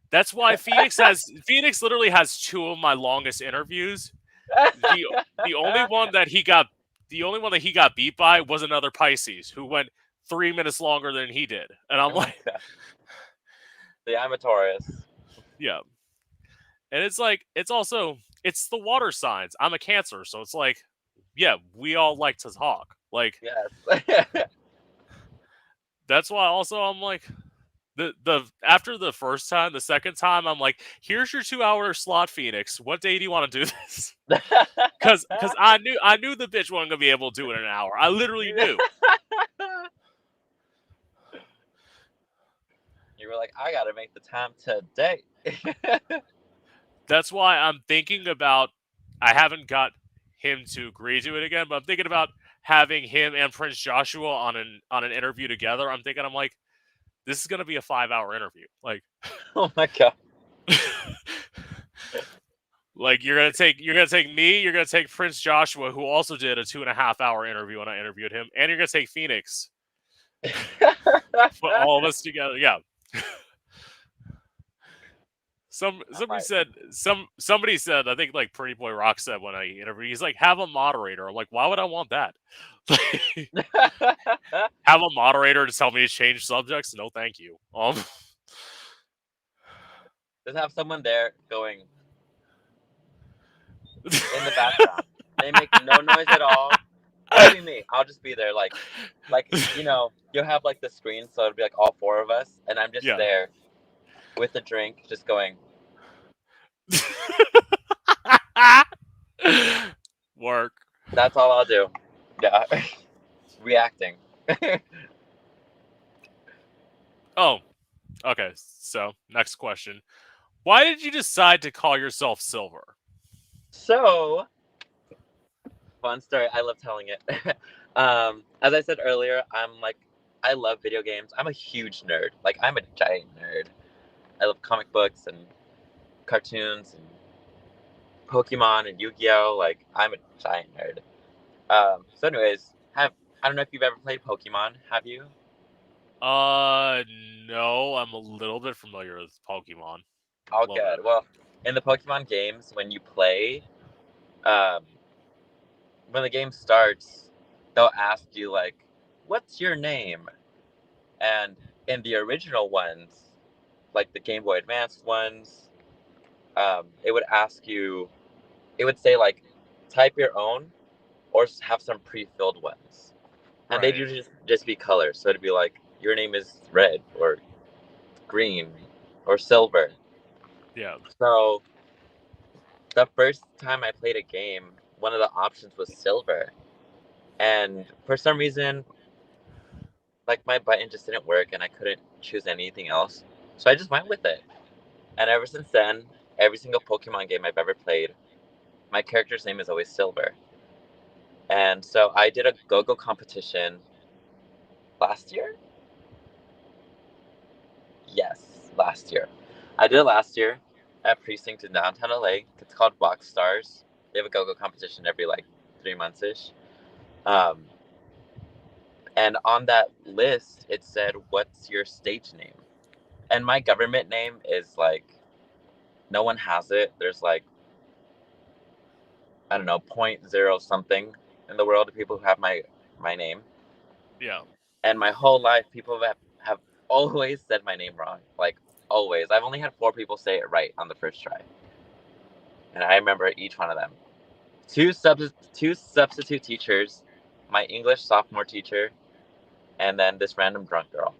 That's why Phoenix literally has two of my longest interviews. The the only one that he got the only one that he got beat by was another Pisces who went 3 minutes longer than he did. And I'm Oh my like, god. Yeah, I'm a Taurus. yeah. And it's like it's the water signs. I'm a Cancer, so it's like, yeah, we all like to talk. Like Yes. that's why also I'm like the after the first time, the second time I'm like, here's your 2 hour slot, Phoenix. What day do you want to do this? Cause I knew the bitch wasn't gonna be able to do it in an hour. I literally knew. You were like, I gotta make the time today. That's why I'm thinking about. I haven't got him to agree to it again, but I'm thinking about having him and Prince Joshua on an interview together. I'm like, this is gonna be a 5 hour interview. Like, Oh my god. like you're gonna take me, you're gonna take Prince Joshua, who also did a 2.5 hour interview when I interviewed him, and you're gonna take Phoenix. Put all of us together. Yeah. Somebody said, I think like Pretty Boy Rock said when I interviewed, he's like, have a moderator. I'm like, why would I want that? Have a moderator to tell me to change subjects? No, thank you. Just have someone there going in the background. They make no noise at all. That'll be me. I'll just be there, like you'll have like the screen, so it'll be like all four of us, and I'm just Yeah. there with a drink, just going. Work. That's all I'll do. Yeah, reacting. Oh, okay. So next question: why did you decide to call yourself Silver? So, fun story. I love telling it. As I said earlier, I love video games. I'm a huge nerd. Like, I'm a giant nerd. I love comic books and cartoons and Pokemon and Yu-Gi-Oh. Like, I'm a giant nerd. So, anyways, I don't know if you've ever played Pokemon. Have you? Uh, no, I'm a little bit familiar with Pokemon. Oh, A little bit. good. Well, in the Pokemon games, when you play, um, when the game starts, they'll ask you like, "What's your name?" And in the original ones, like the Game Boy Advanced ones, it would ask you, it would say like, type your own or have some pre-filled ones, and they'd Right. usually just be colors. So it'd be like, your name is red or green or silver. Yeah. So the first time I played a game, one of the options was silver, and for some reason, like my button just didn't work, and I couldn't choose anything else. So I just went with it. And ever since then, every single Pokemon game I've ever played, my character's name is always Silver. And so I did a go-go competition last year. Yes, last year. I did it last year at Precinct in downtown LA. It's called Box Stars. They have a go-go competition every like 3 months ish. Um, and on that list, it said, "What's your stage name?" And my government name is like, no one has it. There's like, I don't know, point zero something in the world of people who have my name. Yeah. And my whole life, people have always said my name wrong. Like, always. I've only had 4 people say it right on the first try. And I remember each one of them. Two substitute teachers, my English sophomore teacher, and then this random drunk girl.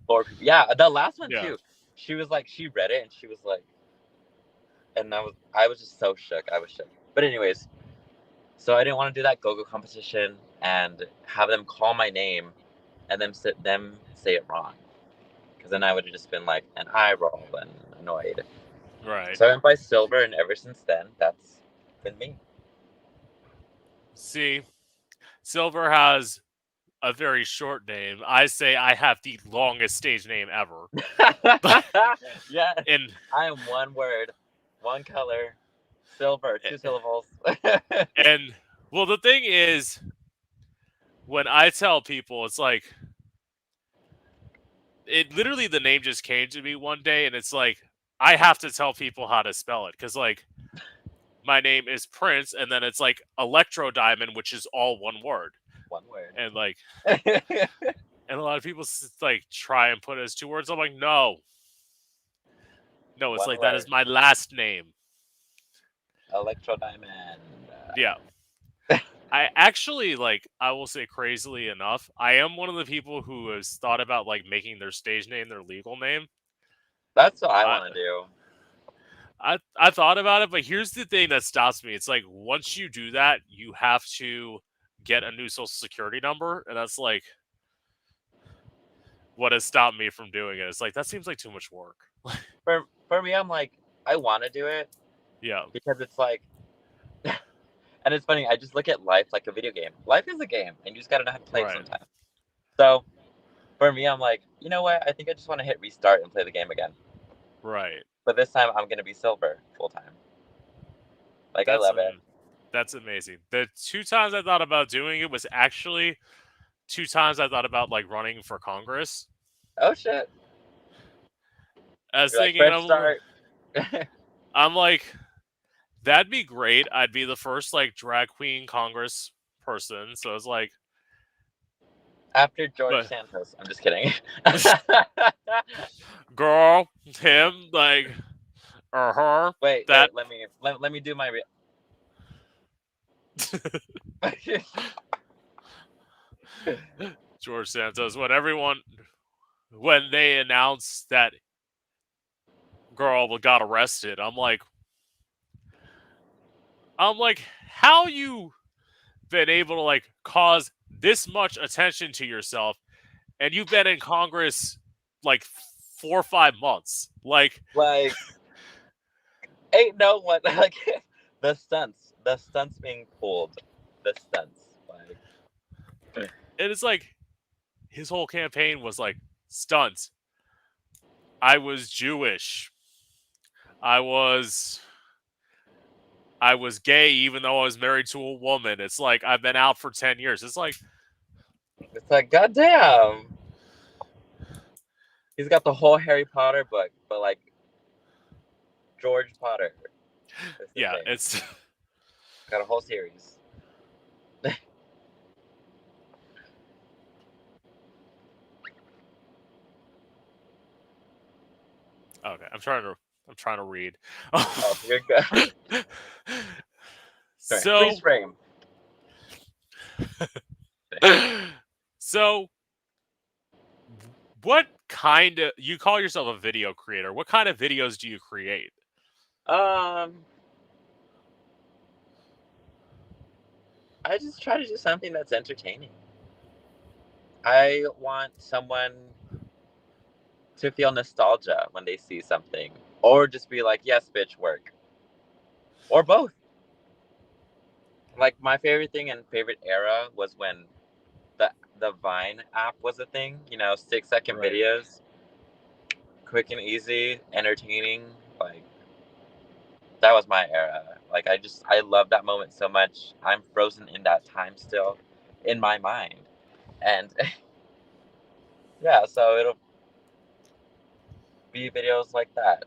4 people. Yeah, the last one Yeah. too. She was like, she read it and she was like, and I was just so shook. I was shook. But anyways, so I didn't want to do that go-go competition and have them call my name and then them say it wrong. Because then I would have just been like an eye roll and annoyed. Right. So I went by Silver, and ever since then, that's been me. See, Silver has a very short name. I say I have the longest stage name ever. But Yes, and I am one word, one color, Silver, 2 syllables. and well, the thing is, when I tell people, it's like it literally the name just came to me one day, and it's like I have to tell people how to spell it because like my name is Prince, and then it's like Electro Diamond, which is all one word, One word. and like and a lot of people like try and put it as 2 words. I'm like, no, no, it's One like that is word. my last name. Electro Diamond. Yeah. I actually like I will say crazily enough, I am one of the people who has thought about like making their stage name their legal name. That's what I I want to do. I thought about it, but here's the thing that stops me. It's like once you do that, you have to get a new social security number, and that's like what has stopped me from doing it. It's like that seems like too much work. For me, I'm like, I want to do it Yeah, because it's like, and it's funny. I just look at life like a video game. Life is a game, and you just gotta know how to play it right, sometimes. So for me, I'm like, you know what? I think I just want to hit restart and play the game again. right. But this time, I'm gonna be Silver full time. Like I That's love it. that's amazing. The 2 times I thought about doing it was actually 2 times I thought about like running for Congress. Oh shit! I was You're like thinking, fresh start. I'm like, that'd be great. I'd be the first like drag queen Congress person. So it's like, After George but Santos. I'm just kidding. girl, him, like, or her, Wait, that wait. Let me do my. George Santos. When they announced that girl got arrested, I'm like, how you been able to like cause this much attention to yourself, and you've been in Congress like 4 or 5 months, like. Like ain't no one like the stunts being pulled, the stunts like And it's like his whole campaign was like stunts. I was Jewish. I was I was gay even though I was married to a woman. It's like I've been out for 10 years. It's like it's like goddamn. He's got the whole Harry Potter book, but like George Potter is his yeah, name. it's Got a whole series. okay. I'm trying to read. Oh, you're good. Sorry, freeze so frame. so what kind of you call yourself a video creator? What kind of videos do you create? Um, I just try to do something that's entertaining. I want someone to feel nostalgia when they see something, or just be like, "Yes, bitch, work," or both. Like my favorite thing and favorite era was when the Vine app was a thing. 6-second Right. videos, quick and easy, entertaining. Like that was my era. Like I love that moment so much. I'm frozen in that time still, in my mind, and yeah. So it'll be videos like that.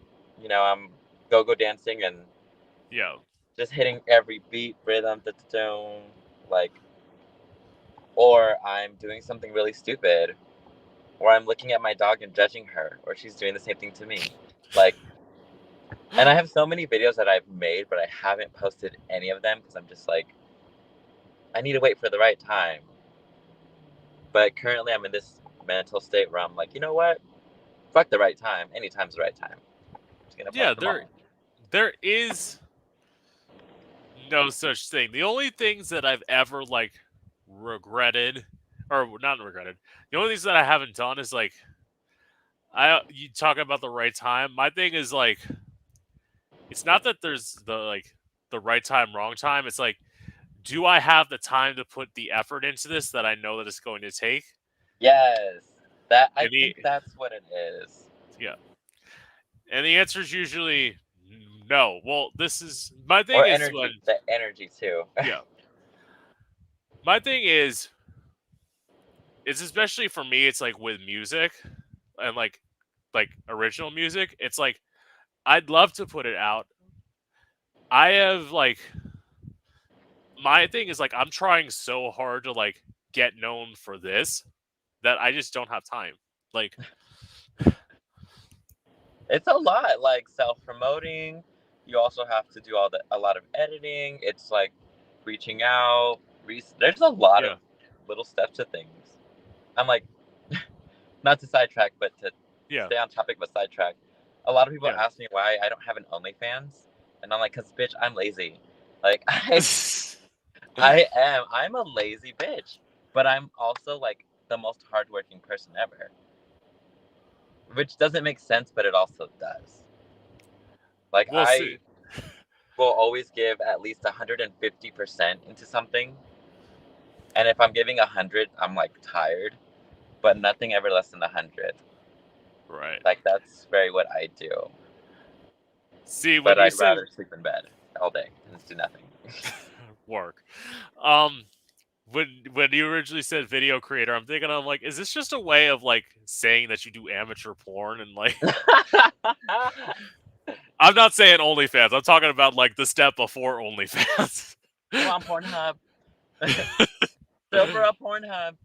I'm go dancing and Yeah. just hitting every beat, rhythm, like, or I'm doing something really stupid, or I'm looking at my dog and judging her, or she's doing the same thing to me. Like, and I have so many videos that I've made, but I haven't posted any of them because I'm just like, I need to wait for the right time. But currently, I'm in this mental state where I'm like, you know what? Fuck the right time. Anytime's the right time. I'm just gonna Yeah, post them all. there is no such thing. The only things that I've ever like regretted or not regretted. The only things that I haven't done is like You talk about the right time. My thing is like, it's not that there's the right time, wrong time. It's like, do I have the time to put the effort into this that I know that it's going to take? Yes, that I And the think that's what it is. yeah, and the answer is usually no. Well, this is my thing Or is when energy, the energy too. yeah, my thing is it's especially for me. It's like with music and like original music. It's like I'd love to put it out. I have like my thing is like I'm trying so hard to like get known for this that I just don't have time. Like It's a lot, like self-promoting. You also have to do a lot of editing. It's like reaching out. There's a lot of yeah, little steps to things. I'm like, not to sidetrack, but to yeah, stay on topic but sidetrack. A lot of people yeah. ask me why I don't have an OnlyFans, and I'm like, cause bitch, I'm lazy. Like I'm a lazy bitch, but I'm also like the most hardworking person ever, which doesn't make sense, but it also does. Like We'll I see. will always give at least 150% into something, and if I'm giving 100, I'm like tired, but nothing ever less than 100. Right. Like that's very what I do. See, But when you I'd said rather sleep in bed all day and just do nothing. work, um, when you originally said video creator, I'm like, is this just a way of like saying that you do amateur porn and like? I'm not saying OnlyFans. I'm talking about like the step before OnlyFans. Come on, Pornhub. Silver up Pornhub.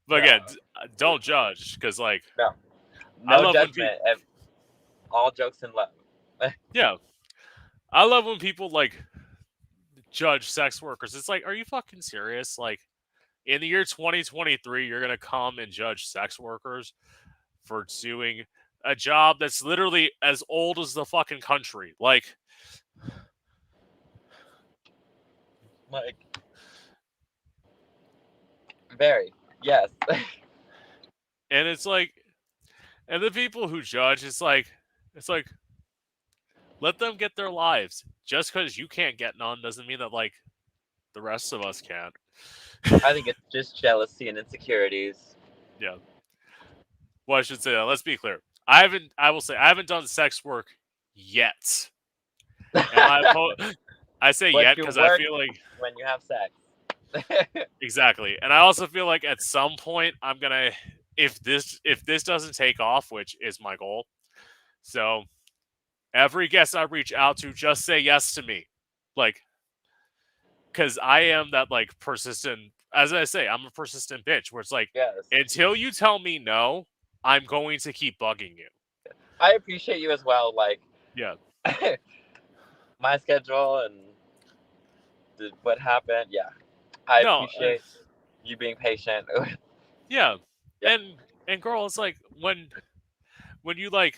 But No, again, don't judge because like no, I no love when people. judgment. All jokes in love. Yeah, I love when people like judge sex workers. It's like, are you fucking serious? Like in the year 2023, you're gonna come and judge sex workers for doing a job that's literally as old as the fucking country. Like, Like very yes. and it's like, and the people who judge, it's like, let them get their lives. Just because you can't get none doesn't mean that like the rest of us can't. I think it's just jealousy and insecurities. Yeah. Well, I should say that. Let's be clear. I haven't. I will say I haven't done sex work yet. Am I? I say But yet you because I work feel like when you have sex. exactly, and I also feel like at some point I'm gonna if this doesn't take off, which is my goal. So every guest I reach out to, just say yes to me, like because I am that like persistent. As I say, I'm a persistent bitch. Where it's like Yes. until you tell me no, I'm going to keep bugging you. I appreciate you as well. Like Yeah. my schedule and what happened. Yeah. I No. appreciate you being patient. Yeah. Yeah. And girl, it's like when you like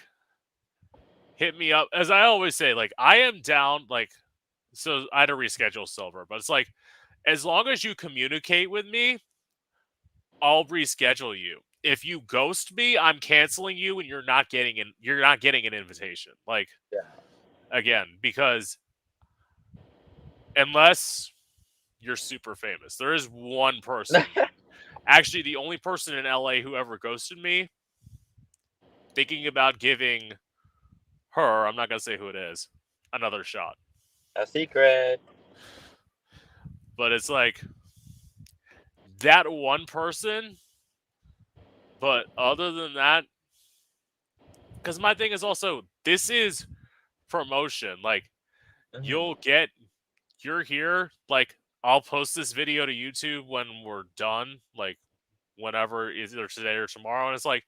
hit me up, as I always say, like I am down. Like so, I had to reschedule Silver, but it's like as long as you communicate with me, I'll reschedule you. If you ghost me, I'm canceling you, and you're not getting an invitation. Like Yeah. again, because unless you're super famous, there is one person. Actually, the only person in LA who ever ghosted me, thinking about giving her, I'm not gonna say who it is, another shot. A secret. But it's like that one person, but other than that, because my thing is also this is promotion. Like Hmm. you'll get you're here, like I'll post this video to YouTube when we're done, like whenever either today or tomorrow. And it's like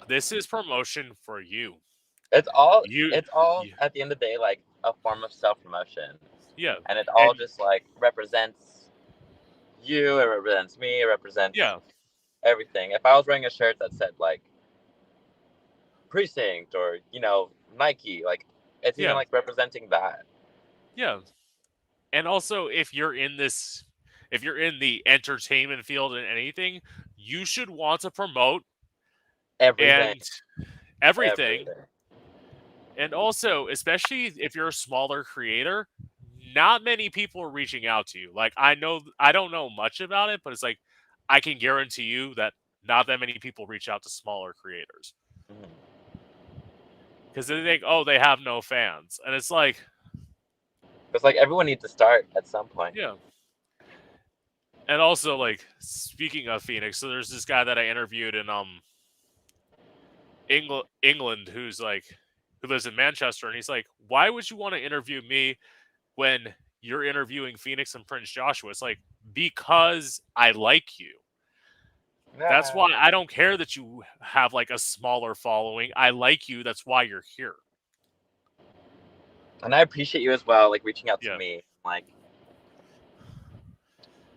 this is promotion for you. It's all. You, It's all you at the end of the day like a form of self promotion, yeah. and it And all just like represents you. It represents me. It represents yeah, everything. If I was wearing a shirt that said like Precinct or Nike, like it's even yeah, like representing that. yeah. And also if you're in the entertainment field in anything, you should want to promote Everything. and everything. Everything. And also, especially if you're a smaller creator, not many people are reaching out to you. Like I don't know much about it, but it's like I can guarantee you that not that many people reach out to smaller creators Mhm. because they think, oh, they have no fans, and it's like, It's like everyone needs to start at some point. yeah. And also, like speaking of Phoenix, so there's this guy that I interviewed in England who lives in Manchester, and he's like, why would you want to interview me when you're interviewing Phoenix and Prince Joshua? It's like, because I like you. That's Yeah. why I don't care that you have like a smaller following. I like you. That's why you're here. And I appreciate you as well, like reaching out to Yeah. me. Like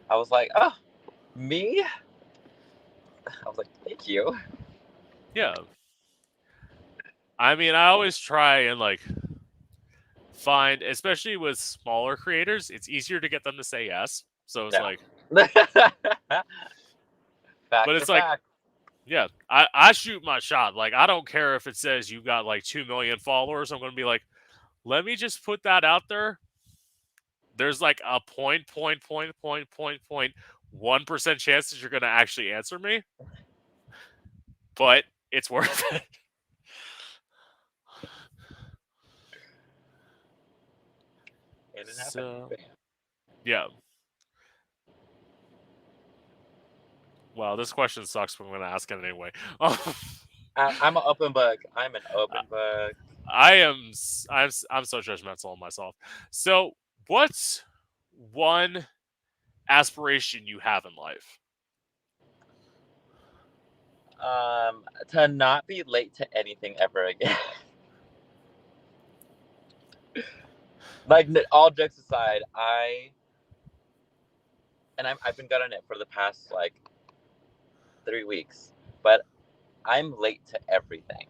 I was like, oh, me? I was like, thank you. Yeah. I mean, I always try and like find, especially with smaller creators, it's easier to get them to say yes. So it's Yeah. like, but Facts are it's like, facts. yeah, I shoot my shot. Like, I don't care if it says you got like 2 million followers. I'm going to be like, let me just put that out there. There's like a 1% chance that you're going to actually answer me, but it's worth it. It didn't happen. So, yeah. Well, this question sucks, but I'm going to ask it anyway. I'm an open book. I'm an open book. I'm so judgmental of myself. So, what's one aspiration you have in life? To not be late to anything ever again. Like all jokes aside, I've been good on it for the past like 3 weeks, but I'm late to everything.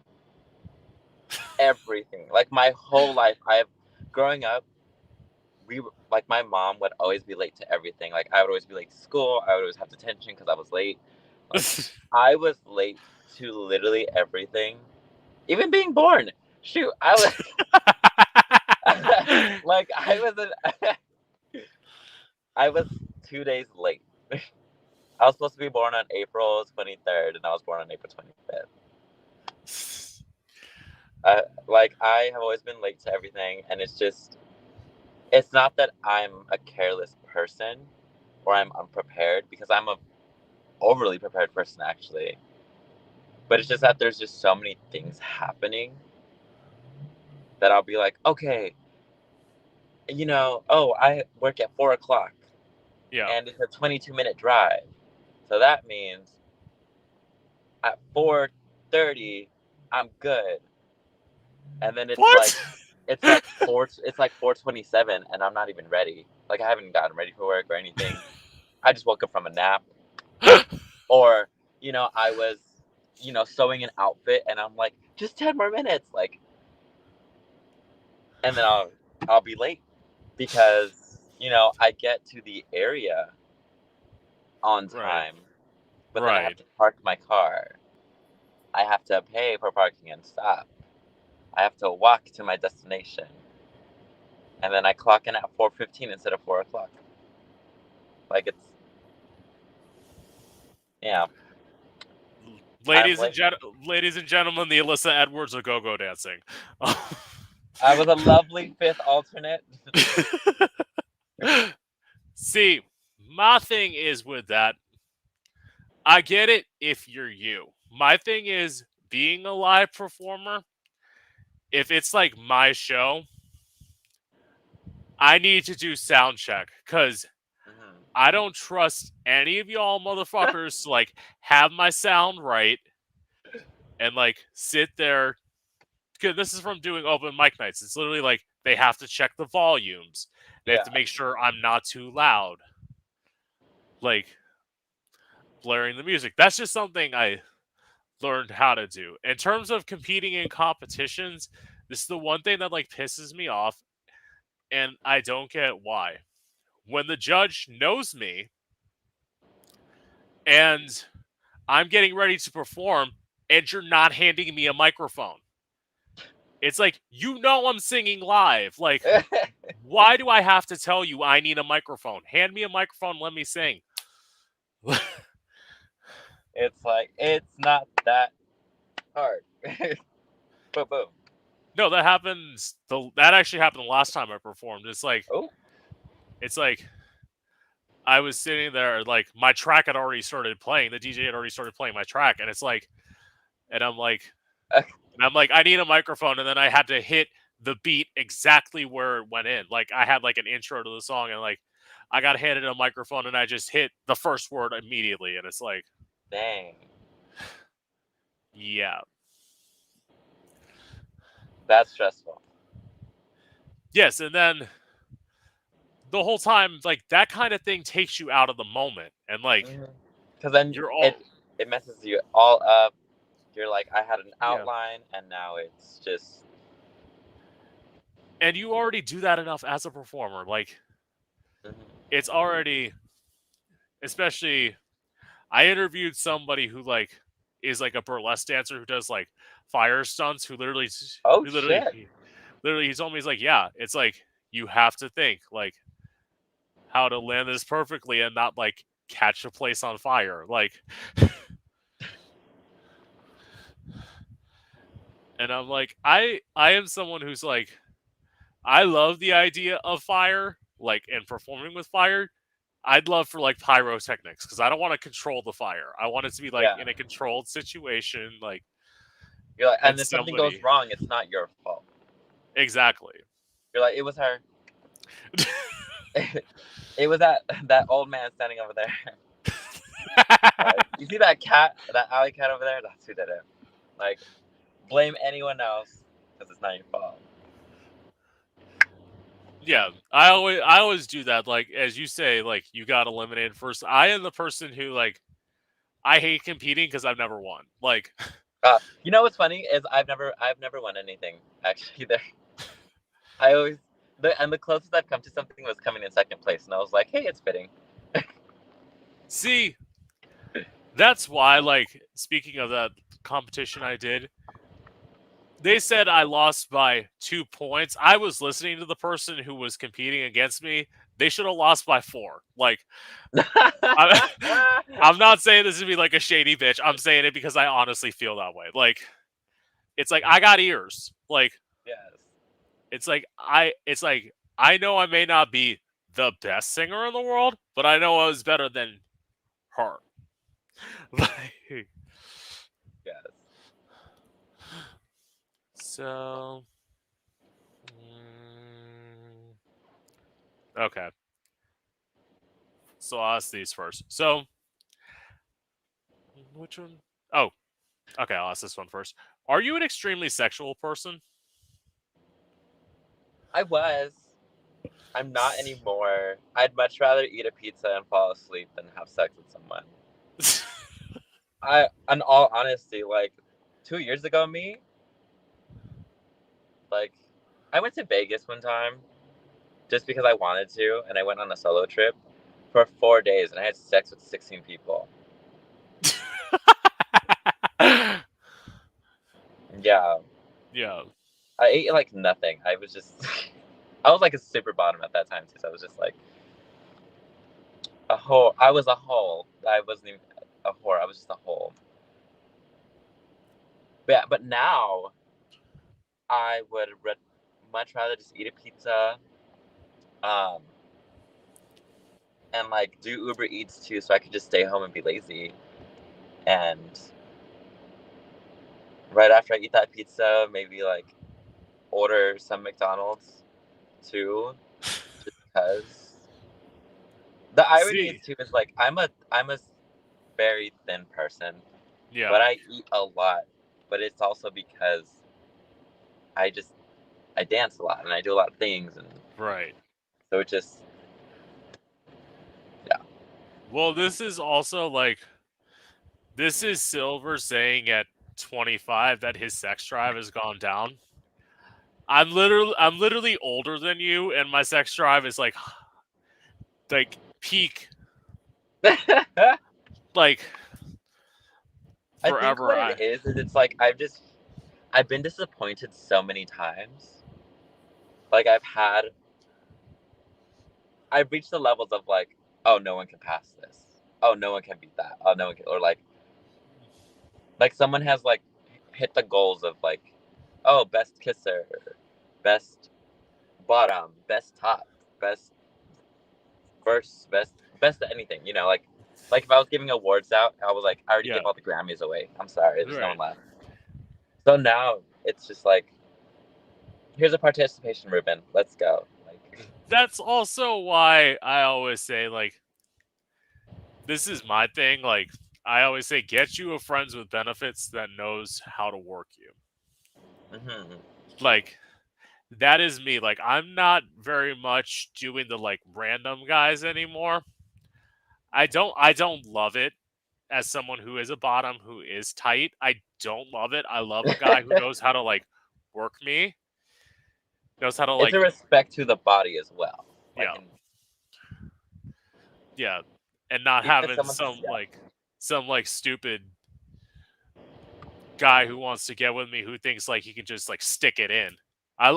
Everything. Like my whole life, growing up, like my mom would always be late to everything. Like I would always be late to school. I would always have detention because I was late. Like I was late to literally everything, even being born. Shoot, I was like I was 2 days late. I was supposed to be born on April 23rd, and I was born on April 25th. Like I have always been late to everything, and it's not that I'm a careless person or I'm unprepared, because I'm a overly prepared person actually. But it's just that there's just so many things happening that I'll be like, okay, oh, I work at 4 o'clock Yeah. and it's a 22-minute drive. So that means at 4:30 I'm good. And then What? it's like 4:27 and I'm not even ready. Like I haven't gotten ready for work or anything. I just woke up from a nap. Or, I was, sewing an outfit and I'm like, just 10 more minutes, like, and then I'll be late because, I get to the area on Right. time, but then I have Right. to park my car. I have to pay for parking and stop. I have to walk to my destination. And then I clock in at 4:15 instead of 4 o'clock. Like yeah, I'm Ladies and late. ladies and gentlemen, the Alyssa Edwards of go-go dancing. I was a lovely fifth alternate. See, my thing is with that, I get it if you're you. My thing is being a live performer, if it's like my show, I need to do sound check because Mhm. I don't trust any of y'all motherfuckers to like have my sound right and like sit there. Because this is from doing open mic nights. It's literally like they have to check the volumes. They have Yeah. to make sure I'm not too loud. Like blaring the music. That's just something I learned how to do. In terms of competing in competitions, this is the one thing that like pisses me off, and I don't get why. When the judge knows me and I'm getting ready to perform and you're not handing me a microphone. It's like, I'm singing live. Like, why do I have to tell you I need a microphone? Hand me a microphone, let me sing. It's like, it's not that hard. Boom, boom. No, that happens. That actually happened the last time I performed. Oh, It's like I was sitting there, like my track had already started playing. The DJ had already started playing my track, and it's like, and I'm like, I need a microphone, and then I had to hit the beat exactly where it went in. Like I had like an intro to the song, and like I got handed a microphone, and I just hit the first word immediately, and it's like, dang. yeah, That's stressful. yes, and then the whole time, like that kind of thing takes you out of the moment, and like Because then you're it all, it messes you all up. You're like, I had an yeah, outline, and now it's just. and you already do that enough as a performer. Like it's already, especially, I interviewed somebody who like is like a burlesque dancer who does like fire stunts. Oh Who shit! literally, he told me, he's like, yeah, it's like you have to think like how to land this perfectly and not like catch a place on fire. Like, and I'm like, I am someone who's like, I love the idea of fire, like, and performing with fire. I'd love for like pyrotechnics because I don't want to control the fire. I want it to be like Yeah, in a controlled situation, like, you're like, and and if something goes somebody wrong, it's not your fault. exactly. You're like, it was her. It was that old man standing over there. Like, you see that cat, that alley cat over there? That's who did it. Like, blame anyone else because it's not your fault. Yeah, I always do that. Like as you say, like you got eliminated first. I am the person who like I hate competing because I've never won. Like, You know what's funny is I've never won anything actually. There, I always the closest I've come to something was coming in second place, and I was like, hey, it's fitting. see, that's why. Like speaking of that competition I did, they said I lost by 2 points. I was listening to the person who was competing against me. They should have lost by 4. Like, I'm not saying this to be like a shady bitch. I'm saying it because I honestly feel that way. Like, it's like I got ears. Like, Yes. it's like I know I may not be the best singer in the world, but I know I was better than her. Like, Yes. so, okay. So I'll ask these first. So, which one? Oh, okay. I'll ask this one first. Are you an extremely sexual person? I was. I'm not anymore. I'd much rather eat a pizza and fall asleep than have sex with someone. In all honesty, like 2 years ago, like, I went to Vegas one time just because I wanted to, and I went on a solo trip for 4 days, and I had sex with 16 people. Yeah, Yeah. I ate like nothing. I was just, I was like a super bottom at that time too. So I was just like a whole. I was a whole. I wasn't even a whore. I was just a whole. But now I would much rather just eat a pizza, um, and like do Uber Eats too, so I could just stay home and be lazy. And right after I eat that pizza, maybe like order some McDonald's too, just because. The irony is See. too is like I'm a very thin person, Yeah. but I eat a lot. But it's also because I just I dance a lot and I do a lot of things, and Right. so it just yeah. Well, this is also like this is Silver saying at 25 that his sex drive has gone down. I'm literally older than you, and my sex drive is like peak, like I think forever. what it is it's like I've been disappointed so many times. Like I've reached the levels of like, oh, no one can pass this. Oh, no one can beat that. Oh, no one can, or like someone has like hit the goals of like, oh, best kisser, best bottom, best top, best verse, best at anything. Like if I was giving awards out, I was like, I already Yeah, gave all the Grammys away. I'm sorry, there's no one right. left. So now it's just like, here's a participation ribbon. Let's go. Like, That's also why I always say, like, this is my thing. Like, I always say, get you a friends with benefits that knows how to work you. mm-hmm. Like, that is me. Like, I'm not very much doing the like random guys anymore. I don't love it as someone who is a bottom who is tight. I don't love it. I love a guy who knows how to like work me, knows how to It's like a respect to the body as well. Like, yeah, and yeah, and not even if having someone says yeah, some like stupid guy who wants to get with me who thinks like he can just like stick it in. I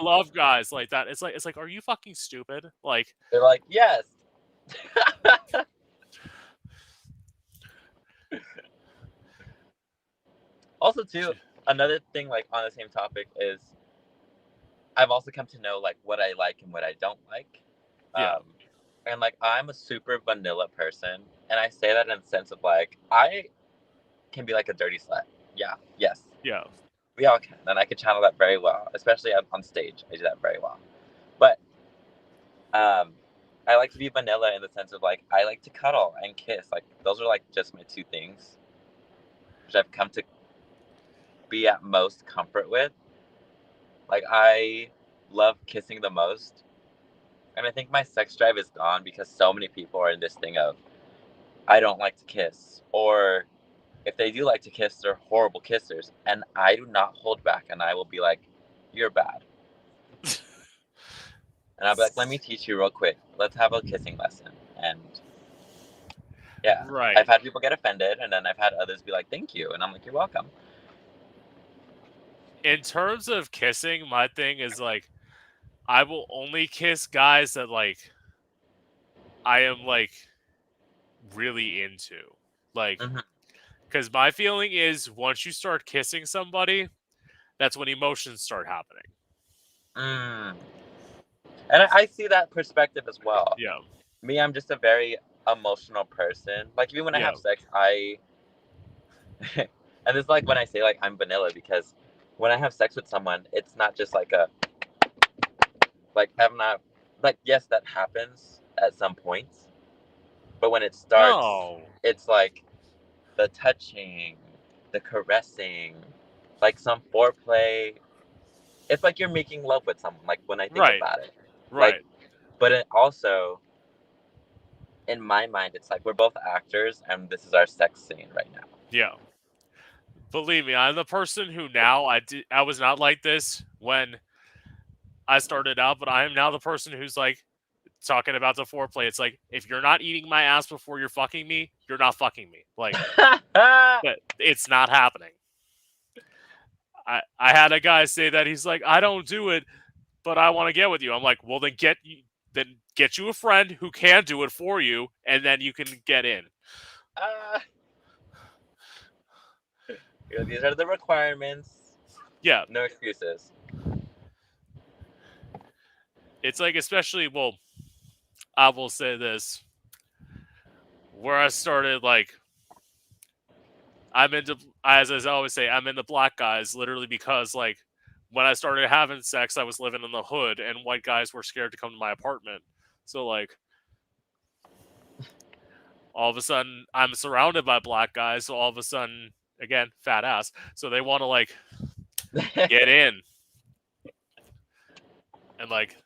love guys like that. It's like are you fucking stupid? Like they're like, yes. Also, too, another thing like on the same topic is I've also come to know like what I like and what I don't like. yeah, Um, and like I'm a super vanilla person, and I say that in the sense of like I can be like a dirty slut. Yeah, yes, yeah, we all can, and I can channel that very well, especially on stage. I do that very well. But um, I like to be vanilla in the sense of like I like to cuddle and kiss. Like those are like just my two things, which I've come to be at most comfort with. Like I love kissing the most. And I think my sex drive is gone because so many people are in this thing of I don't like to kiss, or if they do like to kiss, they're horrible kissers. And I do not hold back, and I will be like, "You're bad," and I'll be like, "Let me teach you real quick. Let's have a kissing lesson." And yeah, I've right. had people get offended, and then I've had others be like, "Thank you," and I'm like, "You're welcome." In terms of kissing, my thing is like I will only kiss guys that like I am like really into. Like Mm-hmm. cuz my feeling is once you start kissing somebody, that's when emotions start happening. Mm. And I see that perspective as well. Yeah. Me, I'm just a very emotional person. Like even when I Yeah. have sex, and it's like when I say like I'm vanilla because when I have sex with someone, it's not just like I'm not like yes that happens at some points, but when it starts, No. it's like the touching, the caressing, like some foreplay. It's like you're making love with someone. Like when I think Right. about it, like, Right. but it also in my mind, it's like we're both actors and this is our sex scene right now. Yeah. Believe me, I'm the person who now I was not like this when I started out, but I am now the person who's like talking about the foreplay. It's like if you're not eating my ass before you're fucking me, you're not fucking me. Like that it's not happening. I had a guy say that he's like, I don't do it, but I want to get with you. I'm like, well then get you a friend who can do it for you, and then you can get in. uh, these are the requirements. Yeah, No excuses. it's like especially well, I will say this where I started like I'm into as I always say I'm into black guys literally because like when I started having sex I was living in the hood and white guys were scared to come to my apartment. So like all of a sudden I'm surrounded by black guys, so all of a sudden again fat ass. So they want to like get in and like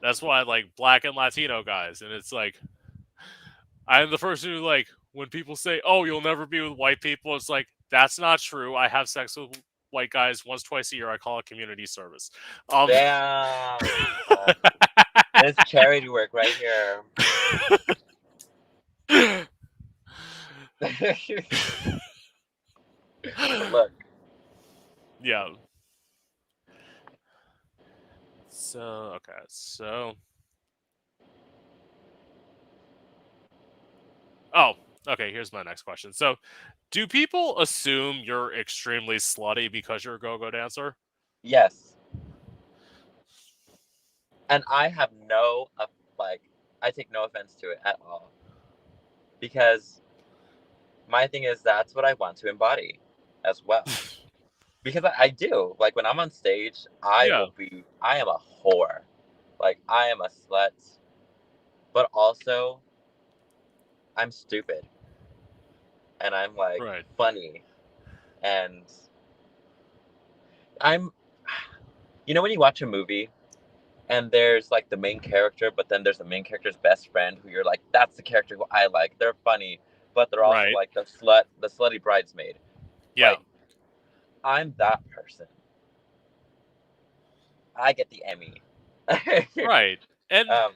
that's why I like black and Latino guys and it's like I'm the person who like when people say, "Oh, you'll never be with white people," it's like that's not true. I have sex with white guys once, twice a year. I call it community service. Damn. It's charity work right here. But look, Yeah. So, okay. So, oh, okay, here's my next question. So, do people assume you're extremely slutty because you're a go-go dancer? yes, and I have no like, I take no offense to it at all because my thing is that's what I want to embody as well. Because I do. Like when I'm on stage, Yeah, I am a whore. Like I am a slut, but also I'm stupid and I'm like right. funny and I'm you know when you watch a movie and there's like the main character, but then there's the main character's best friend who you're like, that's the character who I like. They're funny, but they're also Right. like the slutty bridesmaid. Yeah. Like I'm that person. I get the Emmy. Right. And um,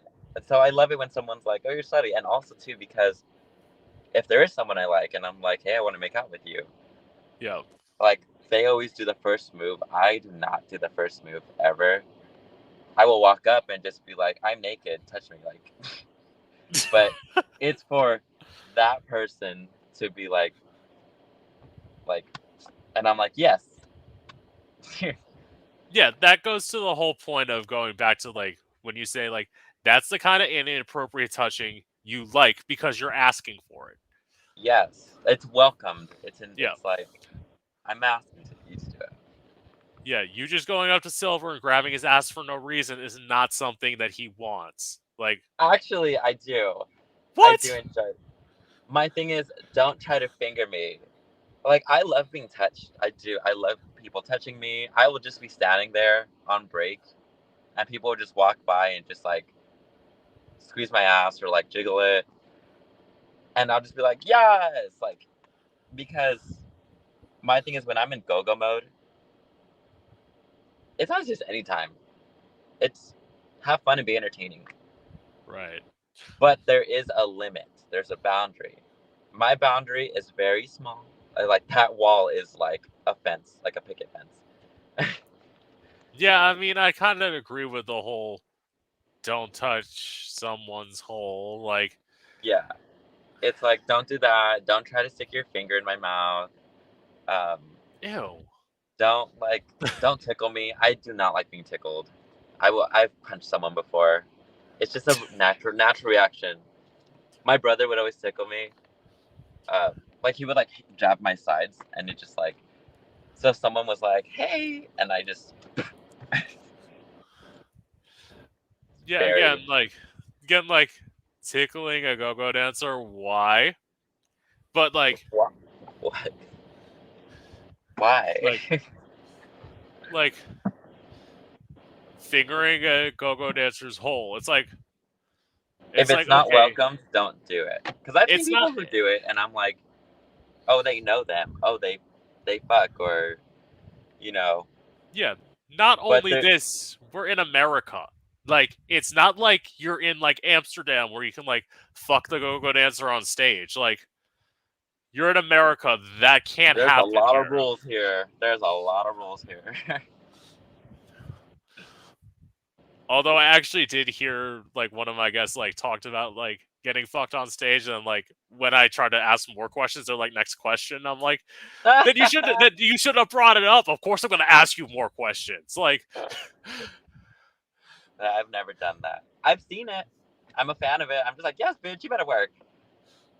so I love it when someone's like, "Oh, you're slutty," and also too because if there is someone I like and I'm like, "Hey, I want to make out with you," yeah. like they always do the first move. I do not do the first move ever. I will walk up and just be like, "I'm naked, touch me," like. But it's for that person to be like, and I'm like, yes. Yeah, that goes to the whole point of going back to like when you say like that's the kind of inappropriate touching you like because you're asking for it. Yes, it's welcomed. Yeah. It's like I'm asking to you to do it. Yeah, you just going up to Silver and grabbing his ass for no reason is not something that he wants. Like, Actually, I do. I do what? enjoy it. My thing is, don't try to finger me. Like I love being touched. I do. I love people touching me. I will just be standing there on break, and people will just walk by and just like squeeze my ass or like jiggle it, and I'll just be like, yes, like because my thing is when I'm in go-go mode, it's not just any time. It's have fun and be entertaining. Right. But there is a limit. There's a boundary. My boundary is very small. Like that wall is like a fence, like a picket fence. Yeah, I mean, I kind of agree with the whole don't touch someone's hole. Like, Yeah. It's like don't do that. Don't try to stick your finger in my mouth. Um, ew. don't don't tickle me. I do not like being tickled. I've punched someone before. It's just a natural reaction. My brother would always tickle me. Like he would like jab my sides, and it just like so if someone was like, "Hey," and I just Yeah, very again, like tickling a go-go dancer. Why? But what what why? like, like fingering a go-go dancer's hole. If It's it's like not okay, welcomed, don't do it. Because I've seen it's not. people who do it, and I'm like, oh, they know them. Oh, they fuck or you know. Yeah, not But only there, this, we're in America. Like, it's not like you're in like Amsterdam where you can like fuck the go-go dancer on stage. Like, you're in America. That can't there's a happen lot of here. rules here. There's a lot of rules here. Although I actually did hear like one of my guests like talked about like getting fucked on stage, and like when I tried to ask more questions, they're like, "Next question." I'm like, then you should have brought it up. Of course, I'm going to ask you more questions. Like, I've never done that. I've seen it. I'm a fan of it. I'm just like, yes, bitch, you better work.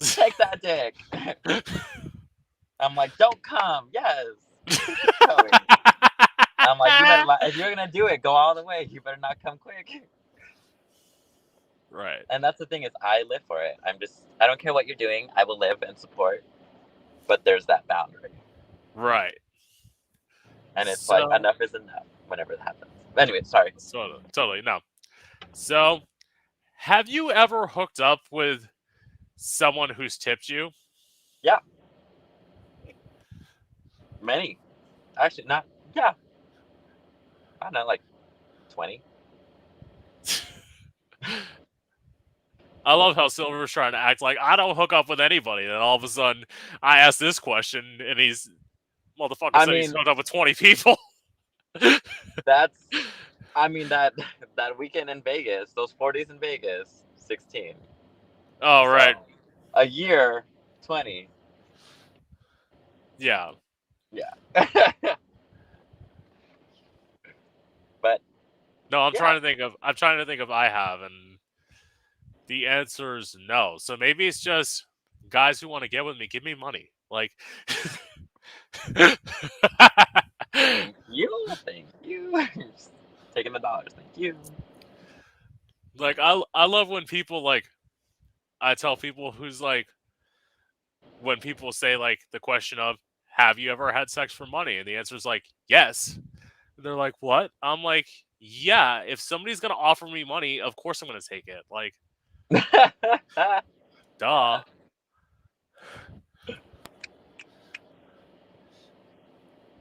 Take that dick. I'm like, don't come. Yes, keep going. I'm like, you better. If you're gonna do it, go all the way. You better not come quick. right, And that's the thing is, I live for it. I don't care what you're doing. I will live and support. But there's that boundary, right. and it's like So, enough is enough whenever it happens. Anyway, sorry. totally no. So, have you ever hooked up with someone who's tipped you? Yeah, many. Actually, not. Yeah, I don't know, like 20. I love how Silver's trying to act like I don't hook up with anybody. Then all of a sudden, I ask this question, and he's Motherfucker I said he mean, showed up with 20 people. that's, I mean that that weekend in Vegas, those 40s in Vegas, 16. Oh, right. So a year, 20. Yeah. Yeah. But No, yeah. I'm trying to think of I have, and the answer is no. So maybe it's just guys who want to get with me, give me money. Like Thank you. Thank you. Just taking the dollars. Thank you. like I love when people like I tell people who's like when people say like the question of have you ever had sex for money? And the answer is like yes. And they're like, what? I'm like, yeah, if somebody's gonna offer me money, of course I'm gonna take it. Like, duh.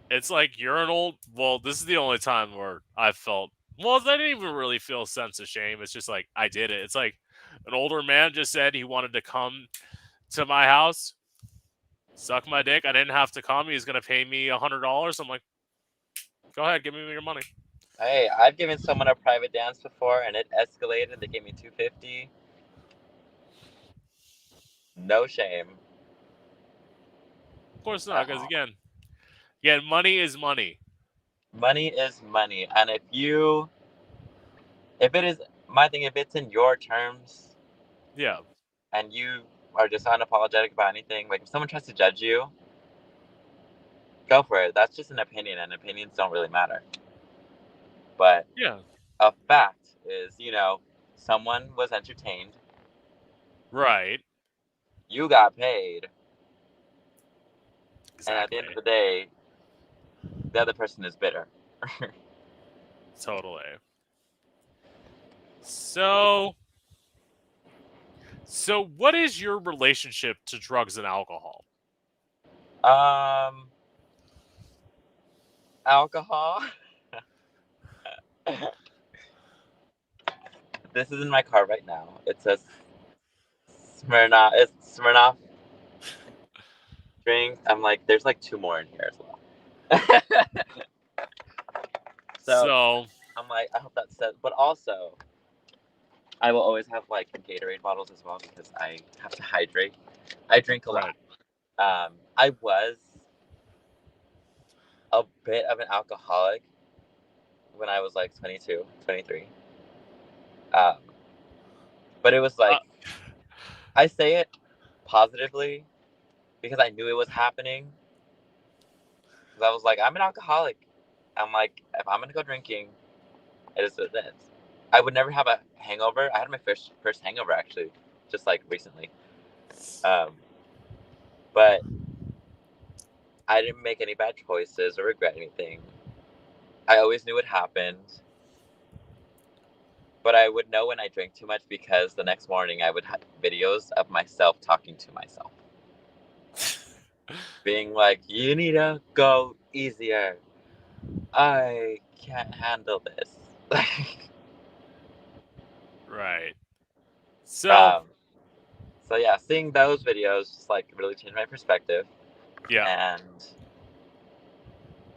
It's like you're an old. Well, this is the only time where I felt. Well, I didn't even really feel a sense of shame. It's just like I did it. It's like an older man just said he wanted to come to my house, suck my dick. I didn't have to come. He was gonna pay me $100. I'm like, go ahead, give me your money. Hey, I've given someone a private dance before and it escalated. They gave me 250. No shame Of course not, at because all. again, money is money. Money is money, and if it is my thing, if it's in your terms Yeah, and you are just unapologetic about anything, like if someone tries to judge you, go for it. That's just an opinion, and opinions don't really matter. But yeah, a fact is, someone was entertained, right, you got paid, and at the exactly, end of the day, the other person is bitter. totally. So, so what is your relationship to drugs and alcohol? Alcohol. This is in my car right now. It says Smirnoff. It's Smirnoff drink. I'm like, there's like two more in here as well. So So, I'm like, I hope that says. But also, I will always have like Gatorade bottles as well because I have to hydrate. I drink a right. lot. I was a bit of an alcoholic when I was like 22, 23. Um, but it was Uh, like, I say it positively because I knew it was happening. Because I was like, I'm an alcoholic. I'm like, if I'm gonna go drinking, it is what it is. I would never have a hangover. I had my first hangover actually, just like recently. Um, but I didn't make any bad choices or regret anything. I always knew it happened, but I would know when I drank too much because the next morning I would have videos of myself talking to myself, being like, "You need to go easier. I can't handle this." right. So, um, so yeah, seeing those videos just like really changed my perspective, yeah. and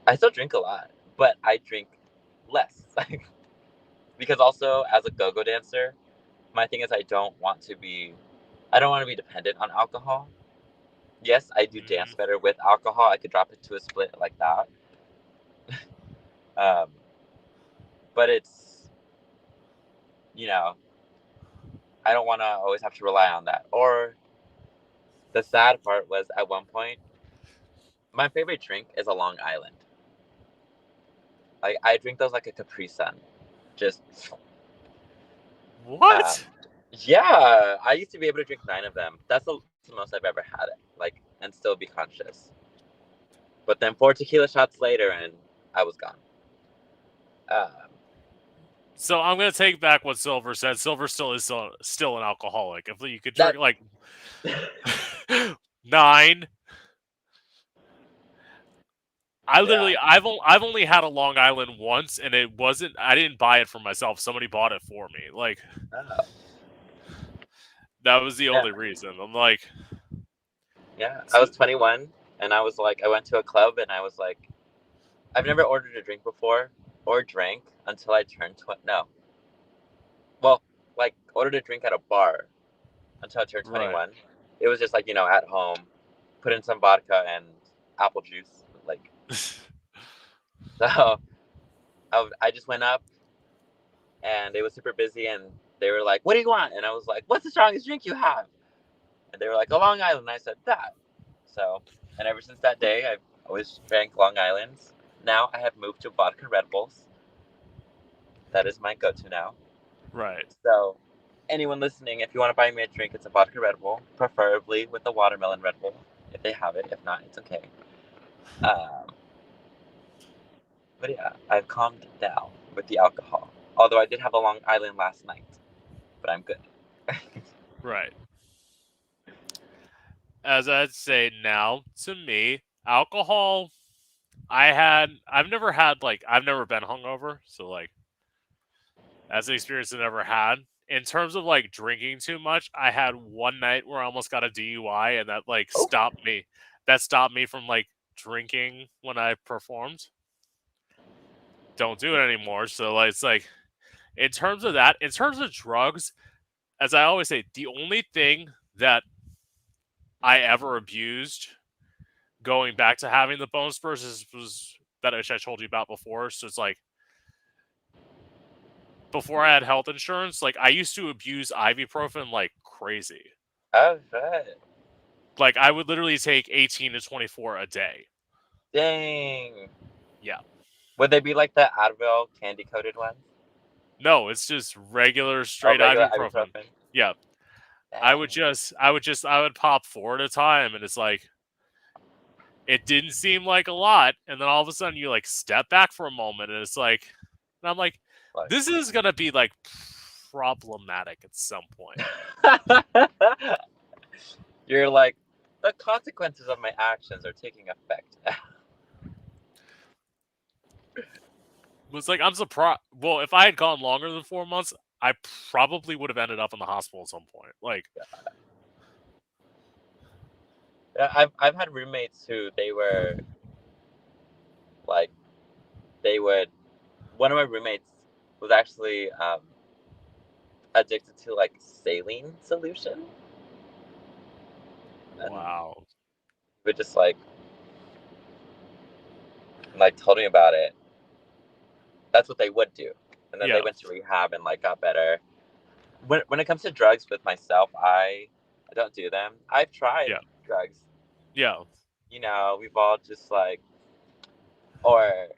I still drink a lot, but I drink less. Because also as a go-go dancer, my thing is I don't want to be dependent on alcohol. Yes, I do dance Mhm. better with alcohol. I could drop it to a split like that. Um, but it's, you know, I don't want to always have to rely on that. Or the sad part was at one point, my favorite drink is a Long Island. Like I drink those like a Capri Sun. Just um, What? yeah, I used to be able to drink 9 of them. That's the most I've ever had it. Like, and still be conscious. But then 4 tequila shots later, and I was gone. Um, So I'm gonna take back what Silver said. Silver still an alcoholic. If you could that drink like 9, yeah. I've only had a Long Island once, and it wasn't. I didn't buy it for myself. Somebody bought it for me. Like Oh, that was the yeah, only reason. I'm like, yeah. I so, was 21, and I was like, I went to a club, and I was like, I've never ordered a drink before or drank until I turned no, well, like ordered a drink at a bar until I turned Right. 21. It was just like at home, put in some vodka and apple juice, like so. I just went up and it was super busy, and they were like, "What do you want?" And I was like, "What's the strongest drink you have?" And they were like, "A Long Island." And I said that. So, and ever since that day, I've always drank Long Islands. Now I have moved to vodka Red Bulls. That is my go-to now. Right. So, anyone listening, if you want to buy me a drink, it's a vodka Red Bull, preferably with a watermelon Red Bull, if they have it. If not, it's okay. Um, but yeah, I've calmed down with the alcohol. Although I did have a Long Island last night, but I'm good. Right. As I'd say now, to me, alcohol, I've never had, like, I've never been hungover, so, like, that's an experience I never had. In terms of, like, drinking too much, I had one night where I almost got a DUI, and that, like, Oh, stopped me. That stopped me from, like, drinking when I performed. Don't do it anymore, so, like, it's like, in terms of that, in terms of drugs, as I always say, the only thing that I ever abused going back to having the bone spurs was that which I told you about before. So it's like before I had health insurance, like I used to abuse ibuprofen like crazy. oh shit! Like I would literally take 18 to 24 a day. Dang. Yeah. Would they be like the Advil candy coated ones? No, it's just regular Oh, straight regular ibuprofen. ibuprofen. Yeah. Dang. I would pop four at a time, and it's like it didn't seem like a lot, and then all of a sudden you like step back for a moment, and it's like, and I'm like, Like. this is gonna be like problematic at some point. You're like, the consequences of my actions are taking effect. It's like I'm surprised. Well, if I had gone longer than 4 months, I probably would have ended up in the hospital at some point. Like, Yeah, I've had roommates who they were like they would. One of my roommates was actually addicted to like saline solution, and wow. would just like told me about it. That's what they would do, and then they Yeah. went to rehab and like got better. When it comes to drugs with myself, I don't do them. I've tried Yeah. drugs. Yeah. We've all just like, or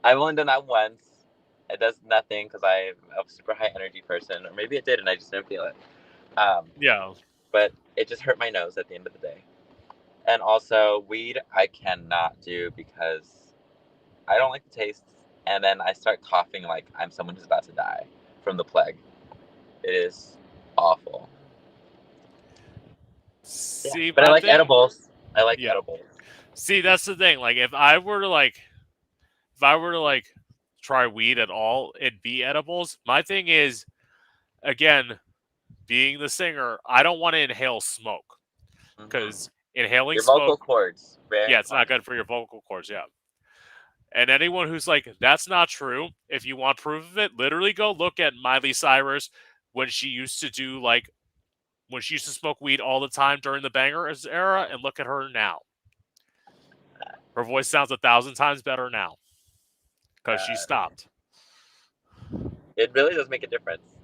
I've only done that once. It does nothing because I'm a super high energy person, or maybe it did and I just didn't feel it. Um, Yeah. but it just hurt my nose at the end of the day. And also, weed I cannot do because I don't like the taste, and then I start coughing like I'm someone who's about to die from the plague. It is awful. Yeah, See, but I my like thing. edibles. I like Yeah. edibles. See, that's the thing. Like, if I were to like try weed at all, it'd be edibles. My thing is, again, being the singer, I don't want to inhale smoke Hmm. because inhaling Your smoke, vocal cords very yeah, it's not important. good for your vocal cords. Yeah. And anyone who's like, that's not true, if you want proof of it, literally go look at Miley Cyrus when she used to do like, when she used to smoke weed all the time during the bangers era and look at her now. Her voice sounds 1,000 times better now because she Uh, stopped. it really does make a difference.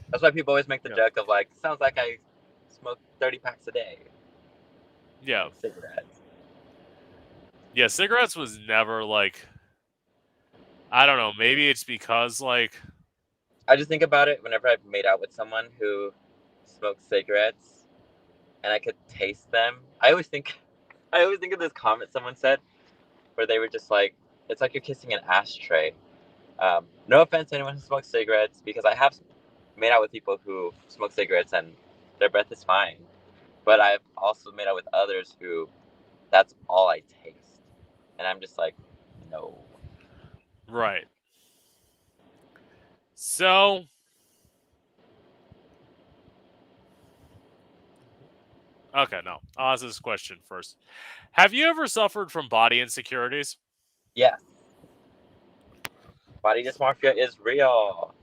That's why people always make the Yeah. joke of like, sounds like I smoke 30 packs a day, Yeah. like cigarettes. Yeah. Cigarettes was never like, I don't know. Maybe it's because like, I just think about it whenever I've made out with someone who smokes cigarettes and I could taste them. I always think of this comment someone said where they were just like, it's like you're kissing an ashtray. No offense to anyone who smokes cigarettes, because I have made out with people who smoke cigarettes and their breath is fine. But I've also made out with others who that's all I taste. And I'm just like, no. right. So Okay, no. I'll ask this question first. Have you ever suffered from body insecurities? Yes, body dysmorphia is real.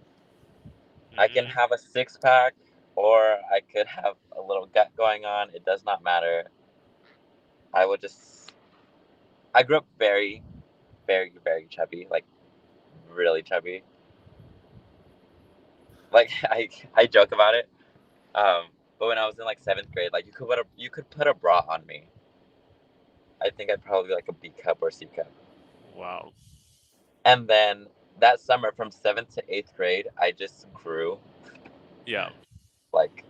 I can Hmm. have a six pack or I could have a little gut going on. It does not matter. I would just. I grew up very, very, very chubby, like really chubby. Like I joke about it. But when I was in like seventh grade, like you could put a bra on me. I think I'd probably be like a B cup or C cup. Wow. And then that summer, from seventh to eighth grade, I just grew Yeah. like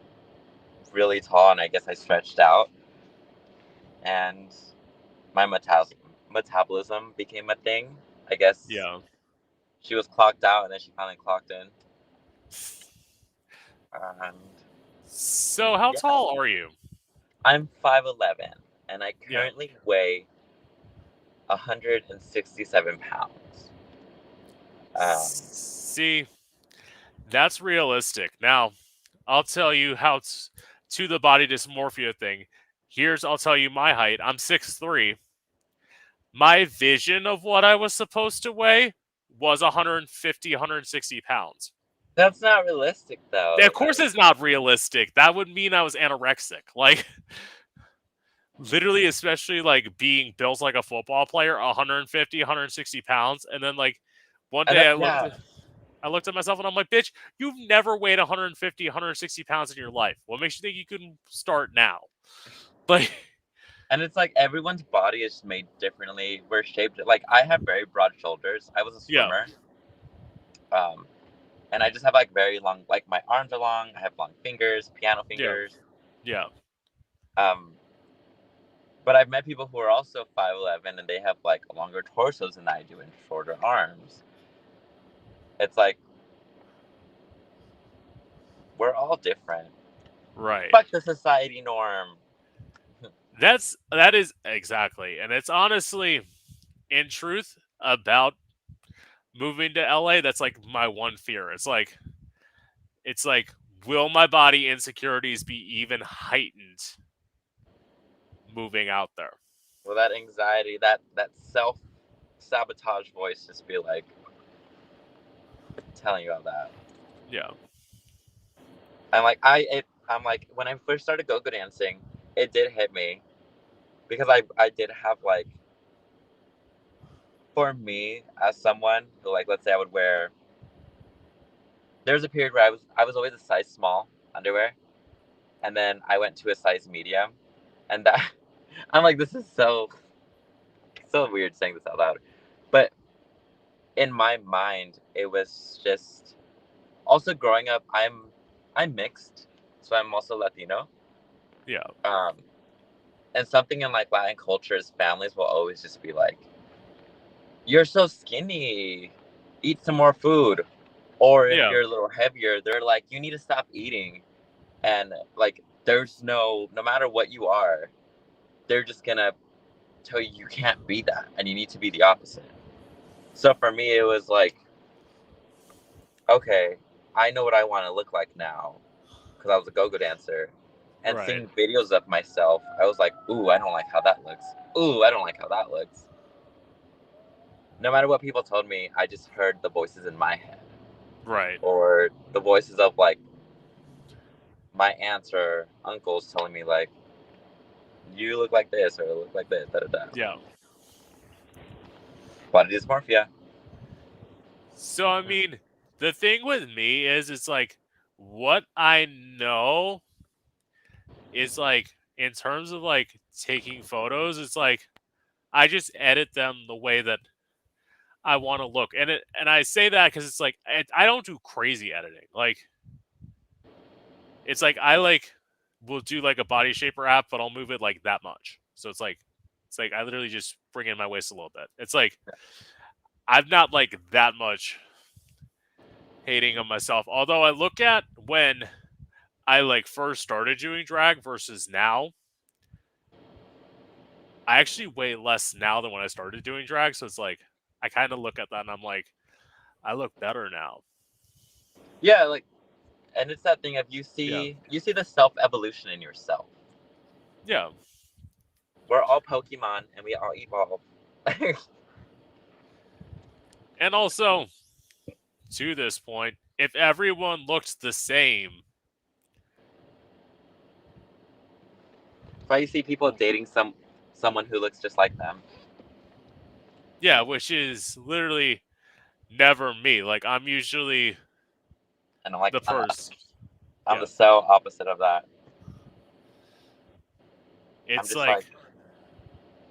really tall, and I guess I stretched out, and my metabolism became a thing. I guess Yeah. she was clocked out, and then she finally clocked in. And So, how yeah, tall are you? I'm 5'11", and I Yeah. currently weigh 167 pounds. Um, See, that's realistic. Now, I'll tell you to the body dysmorphia thing. I'll tell you my height. I'm 6'3". My vision of what I was supposed to weigh was 150, 160 pounds. that's not realistic, Of though. course, it's not realistic. That would mean I was anorexic. Like, literally, especially like being built like a football player, 150, 160 pounds. And then, like, one And day that, yeah, I looked at myself and I'm like, bitch, you've never weighed 150, 160 pounds in your life. What makes you think you can start now? Like, and it's like everyone's body is made differently. We're shaped like I have very broad shoulders. I was a yeah, swimmer, um, and I just have like very long. Like my arms are long. I have long fingers, piano yeah, fingers. yeah, Um, but I've met people who are also 5'11" and they have like longer torsos than I do and shorter arms. It's like we're all different. right. Fuck the society norm. That is exactly. And it's honestly, in truth, about moving to LA, that's like my one fear. It's like will my body insecurities be even heightened moving out there? Well, that anxiety, that self sabotage voice, just be like telling you all that. Yeah. I'm like when I first started go-go dancing, it did hit me because I did have like, for me as someone who, like, let's say I would wear, there was a period where I was always a size small underwear, and then I went to a size medium, and that I'm like, this is so weird saying this out loud, but in my mind it was just, also growing up, I'm mixed, so I'm also Latino. Yeah. um and something in like Latin cultures, families will always just be like, you're so skinny, eat some more food. Or if Yeah. you're a little heavier, they're like, you need to stop eating. And like, there's no matter what you are, they're just gonna tell you can't be that and you need to be the opposite. So for me, it was like, okay, I know what I want to look like now because I was a go-go dancer. And Right. seeing videos of myself, I was like, ooh, I don't like how that looks. Ooh, I don't like how that looks. No matter what people told me, I just heard the voices in my head, Right. or the voices of like my aunts or uncles telling me like, you look like this or look like this, da da da. Yeah. Body dysmorphia. So I mean, the thing with me is it's like what I know is like in terms of like taking photos, it's like I just edit them the way that I want to look. And I say that cuz it's like I don't do crazy editing. Like it's like I like will do like a body shaper app, but I'll move it like that much. So it's like I literally just bring in my waist a little bit. It's like I'm not like that much hating on myself. Although I look at when I like first started doing drag versus now, I actually weigh less now than when I started doing drag. So it's like I kind of look at that and I'm like, I look better now. Yeah, like, and it's that thing of Yeah. you see the self evolution in yourself. Yeah. We're all Pokemon and we all evolve. And also, to this point, if everyone looked the same, Why you see people dating someone who looks just like them? yeah, which is literally never me. Like, I'm usually And I'm like, the person. I'm Yeah. the so opposite of that. I'm It's just like,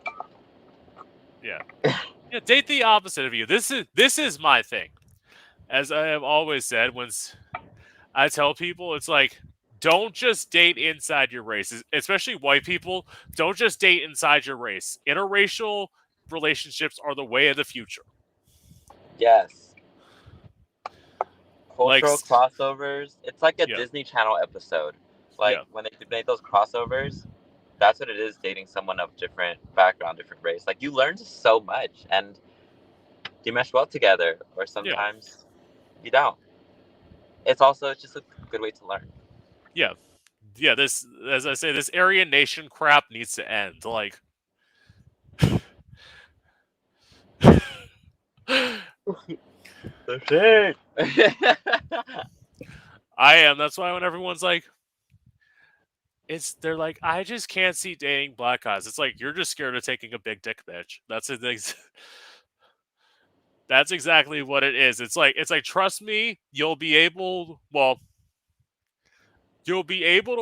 like, yeah. Yeah, date the opposite of you. This is my thing. As I have always said, I tell people, it's like, don't just date inside your race, especially white people. Don't just date inside your race. Interracial relationships are the way of the future. yes, Like, cultural crossovers. It's like a yeah, Disney Channel episode. Like yeah, when they make those crossovers, that's what it is. Dating someone of different background, different race. Like you learn so much, and you mesh well together. Or yeah, sometimes you don't. It's just a good way to learn. yeah, yeah. This, as I say, this Aryan Nation crap needs to end. Like, The shit. I am. That's why when everyone's like, they're like, I just can't see dating black guys. It's like, you're just scared of taking a big dick, bitch. That's exactly what it is. It's like trust me, you'll be able to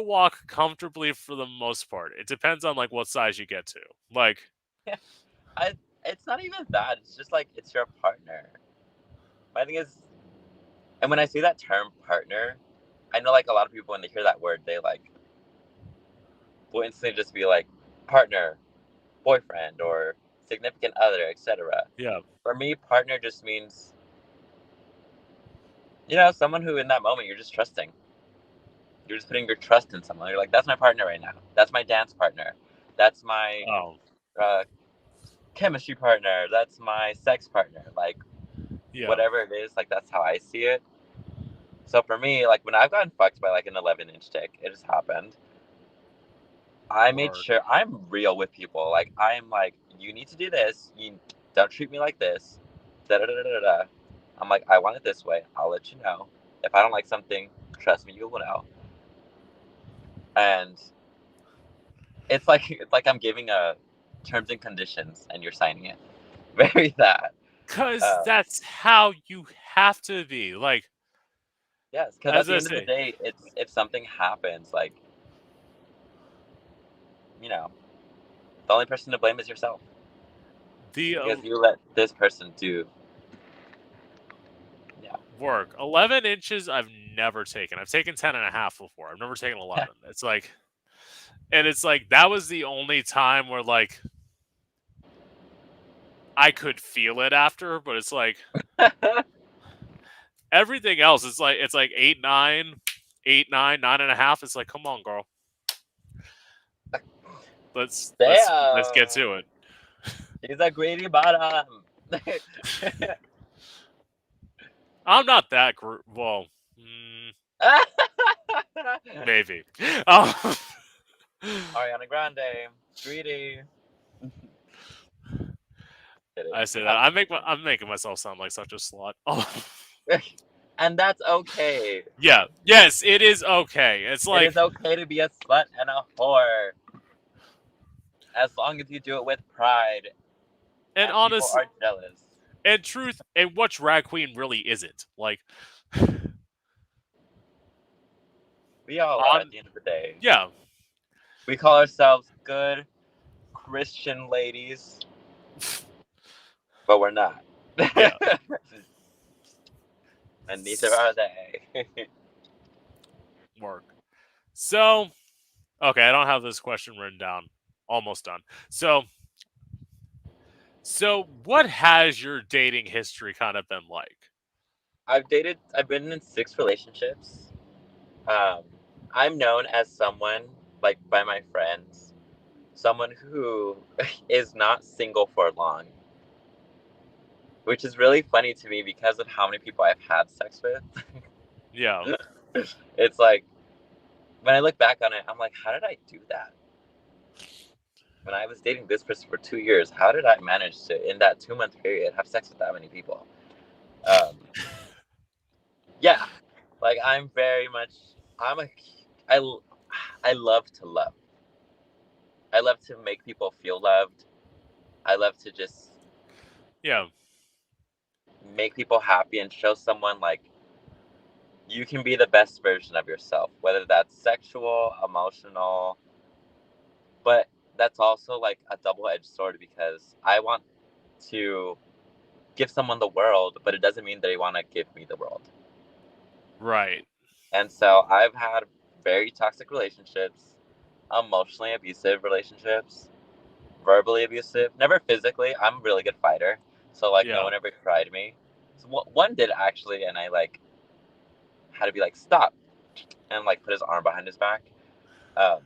walk comfortably for the most part. It depends on like what size you get to. Like, I. It's not even that. It's just like it's your partner. My thing is, and when I say that term partner, I know like a lot of people when they hear that word, they like will instantly just be like partner, boyfriend, or significant other, etc. yeah, For me, partner just means someone who in that moment you're just trusting. You're just putting your trust in someone. You're like, that's my partner right now. That's my dance partner. That's my oh, uh, chemistry partner. That's my sex partner. Like yeah, whatever it is, like that's how I see it. So for me, like when I've gotten fucked by like an 11-inch dick, it just happened. I made work. sure I'm real with people. Like I'm like, you need to do this. You don't treat me like this. Da da da da da. I'm like, I want it this way. I'll let you know. If I don't like something, trust me, you will know. And it's like I'm giving a terms and conditions, and you're signing it. Very that. Cause Uh, that's how you have to be. Like, yes, because at as the I end of the say, day, it's if something happens, like you know, the only person to blame is yourself the because you let this person do. Yeah. work 11 inches I've never taken. I've taken 10 and a half before. I've never taken 11. It's like, and it's like, that was the only time where like I could feel it after, but it's like everything else, it's like 8, 9, 8, 9, 9 and a half. It's like, come on, girl. Let's get Damn. to it. She's a greedy bottom. I'm not that well, maybe. Um, Ariana Grande, greedy. Kidding. I say that I'm making myself sound like such a slut. Oh, And that's okay. yeah, yes, it is okay. It's It like, is okay to be a slut and a whore as long as you do it with pride and and people honest are jealous. and truth, and what drag queen really isn't. Like, We all are at on the end of the day. yeah, We call ourselves good Christian ladies, but we're not. yeah, And neither are they. work. So, okay, I don't have this question written down. Almost done. So what has your dating history kind of been like? I've been in 6 relationships. Um, I'm known as someone, like by my friends, someone who is not single for long, which is really funny to me because of how many people I've had sex with. Yeah, It's like, when I look back on it, I'm like, how did I do that? when I was dating this person for 2 years, how did I manage to, in that 2 month period, have sex with that many people? Um, yeah, like I'm very much, I'm a, I, I love to love. I love to make people feel loved. I love to just Yeah. make people happy and show someone like you can be the best version of yourself, whether that's sexual, emotional, but that's also like a double edged sword because I want to give someone the world, but it doesn't mean they want to give me the world. Right. And so I've had very toxic relationships, emotionally abusive relationships, verbally abusive, never physically. I'm a really good fighter. So like no Yeah. one ever cried me. So one did actually, and I like had to be like stop and like put his arm behind his back. Um,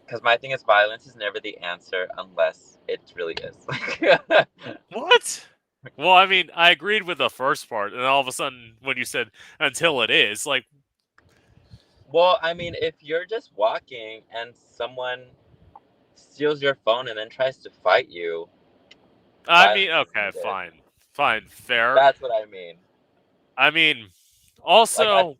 because my thing is violence is never the answer unless it really is. What? Well, I mean, I agreed with the first part, and all of a sudden, when you said until it is, like, Well, I mean, if you're just walking and someone steals your phone and then tries to fight you, I mean, violence is okay, needed. fine. Fine, fair. That's what I mean. I mean, Like I, also,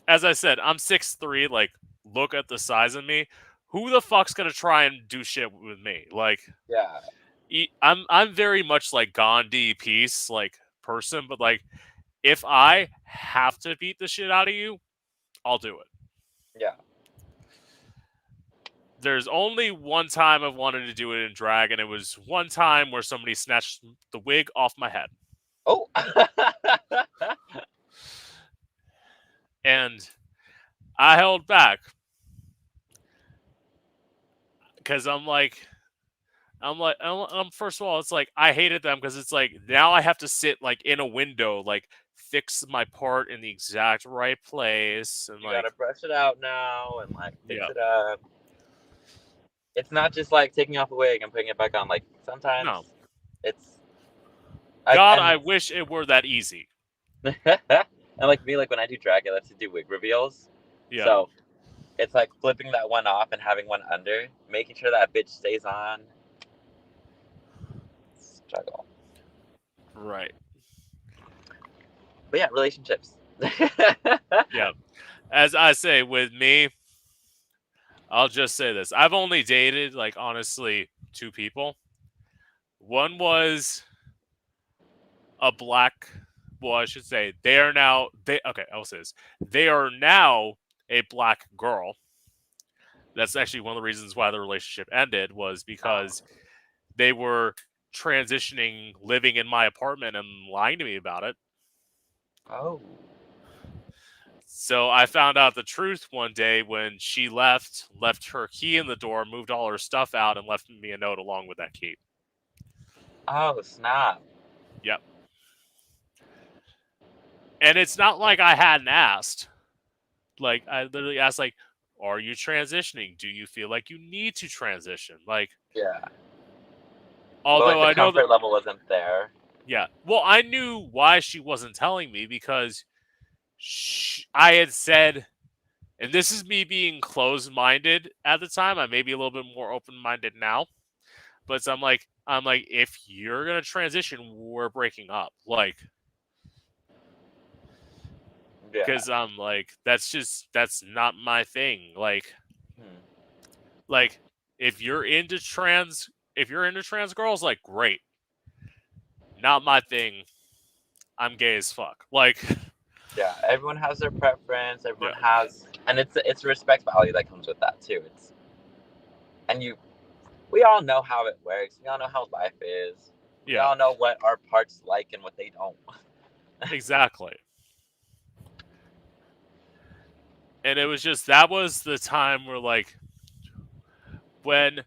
as I said, I'm 6'3", like, look at the size of me. Who the fuck's gonna try and do shit with me? Like, yeah, I'm very much like Gandhi peace, like, person, but, like, if I have to beat the shit out of you, I'll do it. yeah. There's only one time I've wanted to do it in drag, and it was one time where somebody snatched the wig off my head. Oh, And I held back because first of all, it's like I hated them because it's like now I have to sit like in a window, like fix my part in the exact right place, and you like, gotta brush it out now and like fix yeah, it up. It's not just like taking off a wig and putting it back on. Like no, sometimes it's like God, and I wish it were that easy. and like me, like when I do drag, I love to do wig reveals. Yeah, So it's like flipping that one off and having one under, making sure that bitch stays on. Struggle. right. But yeah, relationships. Yeah, as I say with me, I'll just say this: I've only dated like honestly two people. One was a black. Well, I should say they are now. They okay. I'll say this: they are now a black girl. That's actually one of the reasons why the relationship ended was Oh. because they were transitioning, living in my apartment, and lying to me about it. Oh. So I found out the truth one day when she left her key in the door, moved all her stuff out, and left me a note along with that key. Oh, snap. Yep. And it's not like I hadn't asked. Like I literally asked, like, "Are you transitioning? Do you feel like you need to transition?" Like, Yeah. But like although the I know that, comfort level wasn't there. yeah. Well, I knew why she wasn't telling me because I had said, and this is me being closed-minded at the time. I may be a little bit more open-minded now, but I'm like, if you're gonna transition, we're breaking up. Like, Yeah. because I'm like, that's not my thing. Hmm. Like if you're into trans girls, like great. Not my thing. I'm gay as fuck. Like, Yeah. Everyone has their preference. Everyone yeah, has, and it's a respect value that comes with that too. It's and you we all know how it works. We all know how life is. We yeah, all know what our parts like and what they don't. exactly. And it was just that was the time where like when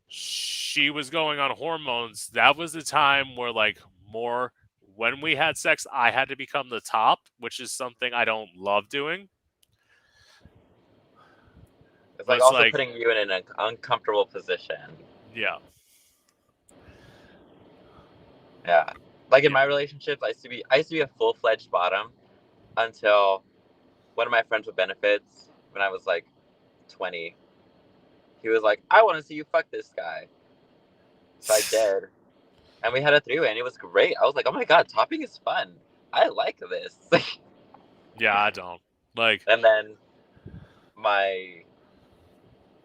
she was going on hormones, that was the time where like more when we had sex, I had to become the top, which is something I don't love doing. It's But like it's also like, putting you in an uncomfortable position. yeah, Yeah. Like in yeah, my relationships, I used to be a full fledged bottom until one of my friends with benefits when I was like 20. he was like, I want to see you fuck this guy. So I did. And we had a three-way and it was great. I was like, oh my God, topping is fun. I like this. Yeah, I don't. Like, And then my,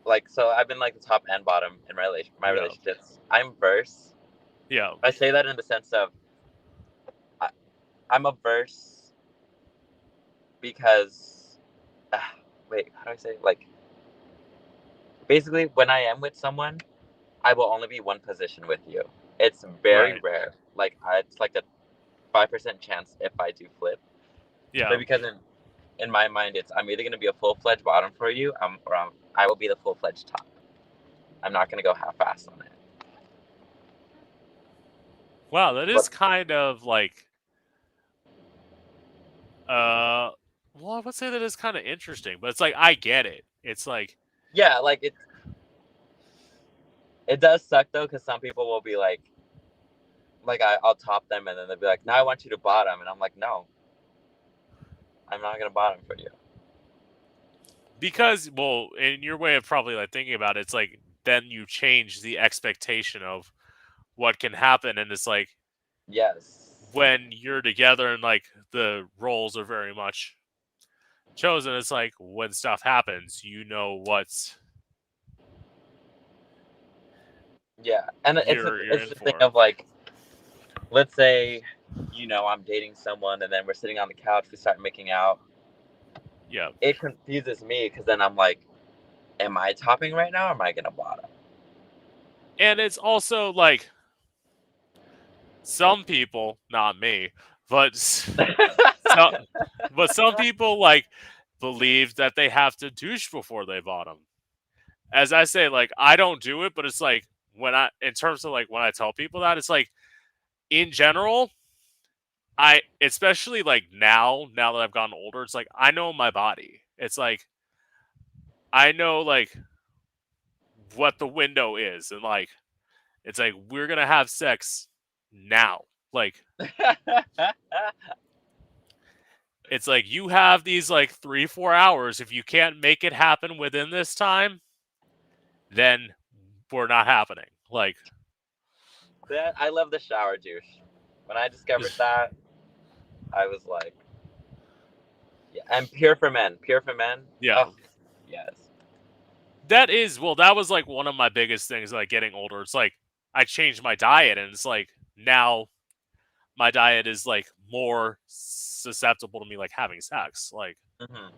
like, so I've been like the top and bottom in my yeah, relationships. I'm verse. yeah, I say that in the sense of I, I'm a verse because, uh, wait, how do I say it? Like, basically, when I am with someone, I will only be one position with you. It's very right. rare. Like, it's like a 5% chance if I do flip. Yeah. But because in my mind, it's I'm either going to be a full fledged bottom for you, I will be the full fledged top. I'm not going to go half assed on it. Wow, that is But kind of like, uh, well, I would say that is kind of interesting, but it's like, I get it. It's like, yeah, like it does suck though, because some people will be like I'll top them and then they'll be like, "No, I want you to bottom," and I'm like, "No, I'm not going to bottom for you." because, well, in your way of probably like thinking about it, it's like, then you change the expectation of what can happen. And it's like, Yes. when you're together and like the roles are very much chosen, it's like when stuff happens, you know what's Yeah, and you're it's in the thing for. of like, let's say, I'm dating someone and then we're sitting on the couch, we start making out. Yeah. It confuses me because then I'm like, am I topping right now or am I gonna bottom? And it's also like, some people, not me, but so, but some people like believe that they have to douche before they bottom. As I say, like, I don't do it, but it's like, in terms of like when I tell people that, it's like, in general, I, especially like now that I've gotten older, it's like, I know my body. It's like, I know like what the window is, and like, it's like, we're gonna have sex now. Like, it's like, you have these like 3-4 hours. If you can't make it happen within this time, then we're not happening. Like, I love the shower douche. When I discovered that, I was like, yeah, and pure for men, pure for men. yeah. Oh, yes. That was like one of my biggest things, like getting older. It's like, I changed my diet, and it's like, now my diet is like more susceptible to me like having sex. Like, Hmm.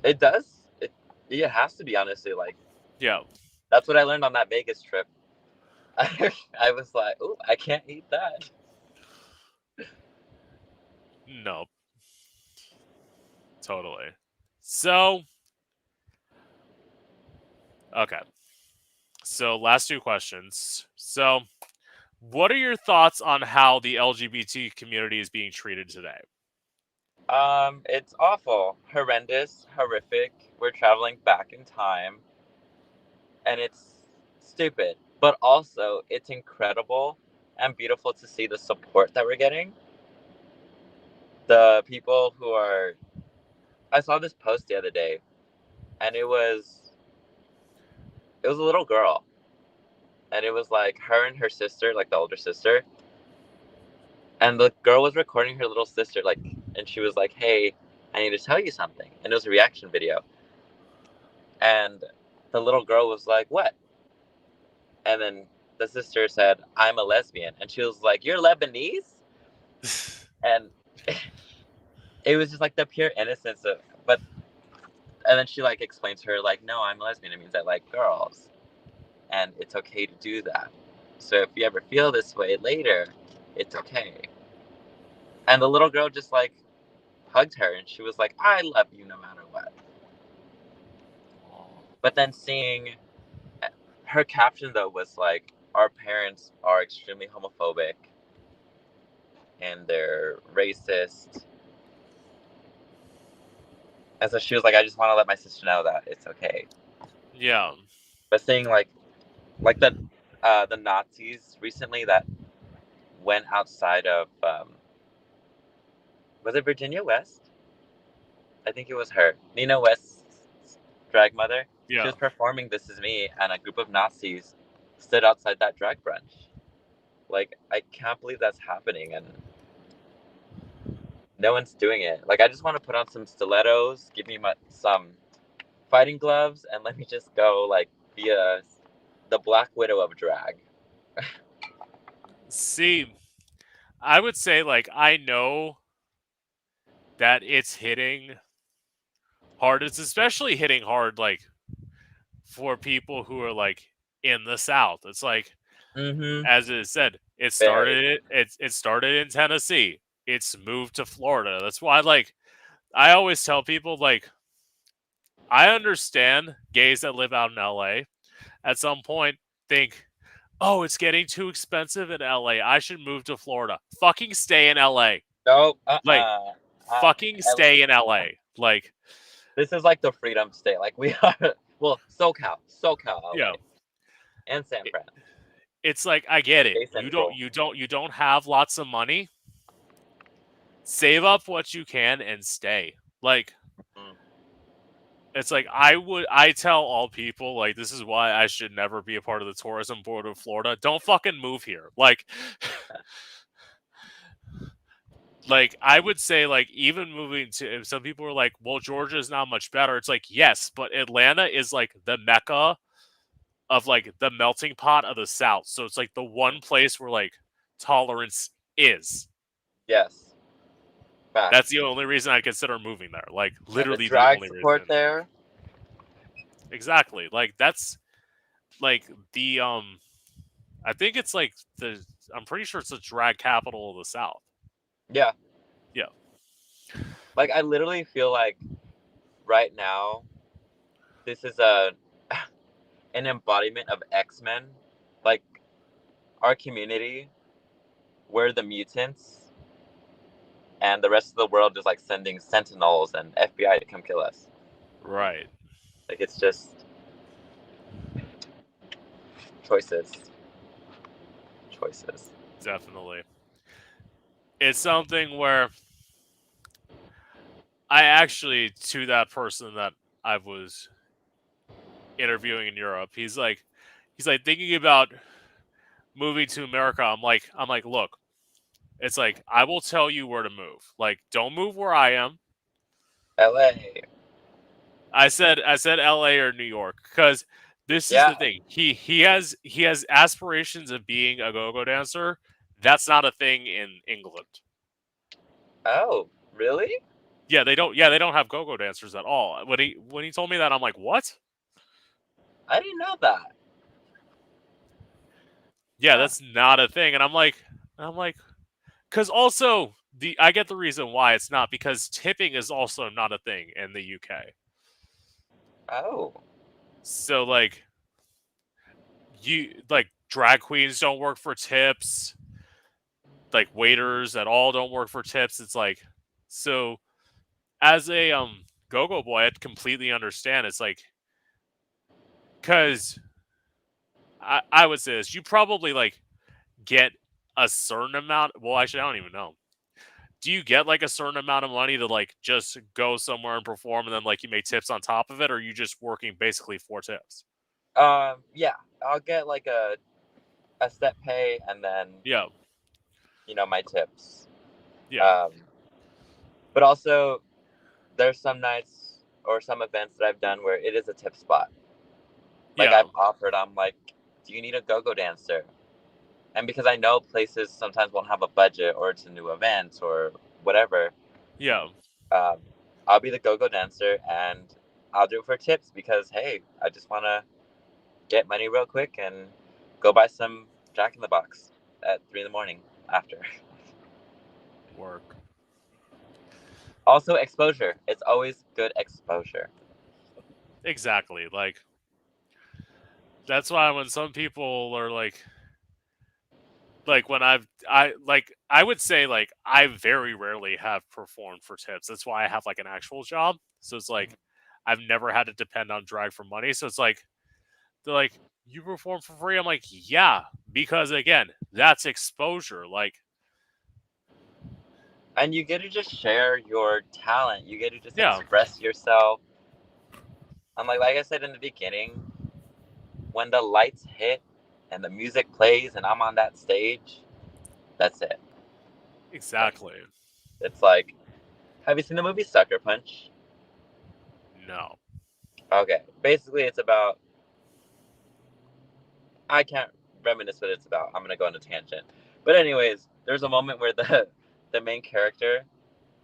It does. It has to be honestly. Like yeah, that's what I learned on that Vegas trip. I was like, oh, I can't eat that. no, totally. So, okay. So, last two questions. So, what are your thoughts on how the LGBT community is being treated today? It's awful, horrendous, horrific. We're traveling back in time, and it's stupid, but also it's incredible and beautiful to see the support that we're getting. The people who are, I saw this post the other day, and it was a little girl, and it was like her and her sister, like the older sister, and the girl was recording her little sister, like, and she was like, "Hey, I need to tell you something," and it was a reaction video, and the little girl was like, "What?" And then the sister said, "I'm a lesbian," and she was like, "You're Lebanese?" And it was just like the pure innocence of, but, and then she like explains to her like, "No, I'm a lesbian. It means I like girls, and it's okay to do that. So if you ever feel this way later, it's okay." And the little girl just like hugged her, and she was like, "I love you no matter what." But then seeing her caption though was like, "Our parents are extremely homophobic and they're racist." And so she was like, "I just want to let my sister know that it's okay." Yeah. But seeing like the Nazis recently that went outside of was it Virginia West? I think it was her, Nina West's drag mother. She Yeah. was performing This Is Me, and a group of Nazis stood outside that drag brunch. Like, I can't believe that's happening, and no one's doing it. Like, I just want to put on some stilettos, give me some fighting gloves, and let me just go, like, be the Black Widow of drag. See, I would say like I know that it's hitting hard. It's especially hitting hard like for people who are like in the South. It's like Mm-hmm. as it said, Very. it started in Tennessee. It's moved to Florida. That's why like I always tell people like I understand gays that live out in LA at some point think, "Oh, it's getting too expensive in LA. I should move to Florida." Fucking stay in LA. Nope. Like Uh, fucking stay in LA. Like, this is like the freedom state. Like, we are, well, SoCal, you LA, know, and San it, Fran. it's like I get it. Gay Central. You don't have lots of money. Save up what you can and stay. Like, Mm. it's like I tell all people like this is why I should never be a part of the tourism board of Florida. Don't fucking move here. Like I would say like even moving to some people are like, well, Georgia's not much better. It's like, yes, but Atlanta is like the mecca of like the melting pot of the South. So it's like the one place where like tolerance is. Yes. That's Facts. the only reason I consider moving there. Like And the literally the drag only support reason. there. Exactly. Like that's like the I think it's like the I'm pretty sure it's the drag capital of the South. Yeah. Yeah. Like, I literally feel like right now, this is an embodiment of X-Men. Like, our community, we're the mutants, and the rest of the world is like sending sentinels and FBI to come kill us. Right. Like, it's just choices. Choices. Definitely. It's something where I actually to that person that I was interviewing in Europe, he's like thinking about moving to America. I'm like, look, it's like I will tell you where to move. Like, don't move where I am. LA. I said LA or New York because this is Yeah. the thing. He has aspirations of being a go-go dancer. That's not a thing in England. Oh, really? Yeah, they don't have go-go dancers at all. When he told me that, I'm like, what? I didn't know that. Yeah, Huh. that's not a thing. And I'm like, because also the I get the reason why it's not because tipping is also not a thing in the UK. Oh. So like you like drag queens don't work for tips, like waiters at all don't work for tips. It's like so as a go-go boy, I completely understand. It's like because I would say this, you probably like get a certain amount. Well, actually, I don't even know. Do you get like a certain amount of money to like just go somewhere and perform, and then like you make tips on top of it, or are you just working basically for tips? Yeah. I'll get like a set pay, and then Yeah, my tips. yeah, Um, but also, there's some nights or some events that I've done where it is a tip spot. Like, yeah, I've offered, I'm like, do you need a go-go dancer? And because I know places sometimes won't have a budget, or it's a new event or whatever, yeah. um, I'll be the go-go dancer, and I'll do it for tips because, hey, I just want to get money real quick and go buy some Jack in the Box at 3 in the morning after. Work Also, exposure. It's always good exposure. exactly. That's why when some people are like when I like I would say like I very rarely have performed for tips. That's why I have like an actual job. So it's like I've never had to depend on drag for money. So it's like they're like, you perform for free? I'm like, yeah, because again, that's exposure. Like, And you get to just share your talent. You get to just yeah, express yourself. like I said in the beginning, when the lights hit and the music plays and I'm on that stage, that's it. That's Exactly. it's like, have you seen the movie Sucker Punch? No. Okay, basically it's about, I can't reminisce what it's about. I'm gonna go on a tangent. But anyways, there's a moment where the main character,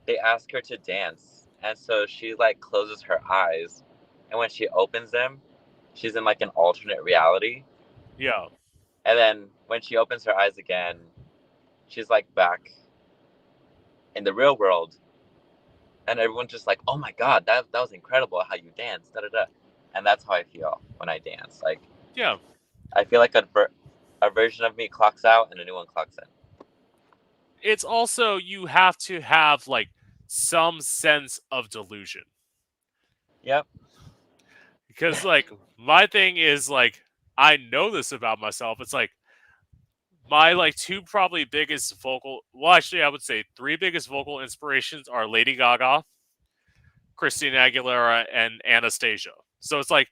they ask her to dance, and so she like closes her eyes, and when she opens them, she's in like an alternate reality, Yeah. and then when she opens her eyes again, she's like back in the real world, and everyone's just like, "Oh my god, that was incredible how you danced." Da da da, and that's how I feel when I dance. Like Yeah. I feel like a version of me clocks out and a new one clocks in. It's also you have to have like some sense of delusion. Yep. Because like my thing is like I know this about myself. It's like my like two probably biggest vocal, well actually I would say three biggest vocal inspirations are Lady Gaga, Christina Aguilera, and Anastasia. So it's like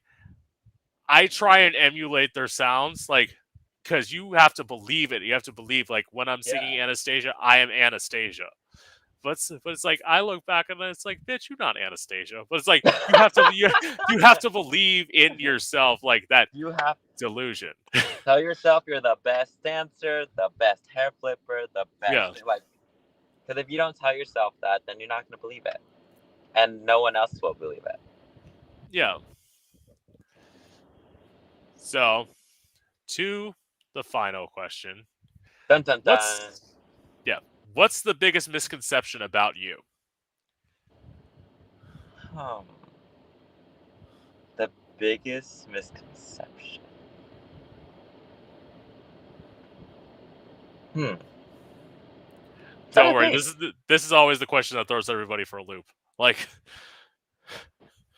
I try and emulate their sounds, like because you have to believe it. You have to believe like when I'm Yeah. singing Anastasia, I am Anastasia. But it's like I look back and it's like, bitch, you're not Anastasia. But it's like you have to believe in yourself, like that You have delusion. tell yourself you're the best dancer, the best hair flipper, the Yeah, best like. Because if you don't tell yourself that, then you're not going to believe it, and no one else will believe it. yeah. So to the final question, Dun dun dun. what's yeah, what's the biggest misconception about you? Hmm. The biggest misconception. Hmm. Let Don't me worry, think. this is always the question that throws everybody for a loop. Like,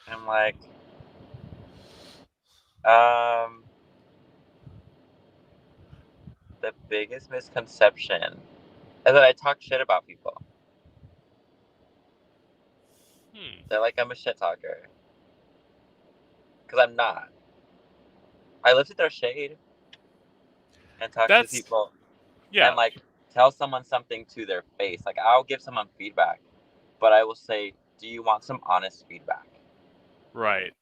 I'm like, um, the biggest misconception is that I talk shit about people. hmm, They're like I'm a shit talker because I'm not. I live to throw shade and talk to that's people and yeah, like tell someone something to their face. Like I'll give someone feedback, but I will say, "Do you want some honest feedback?" right.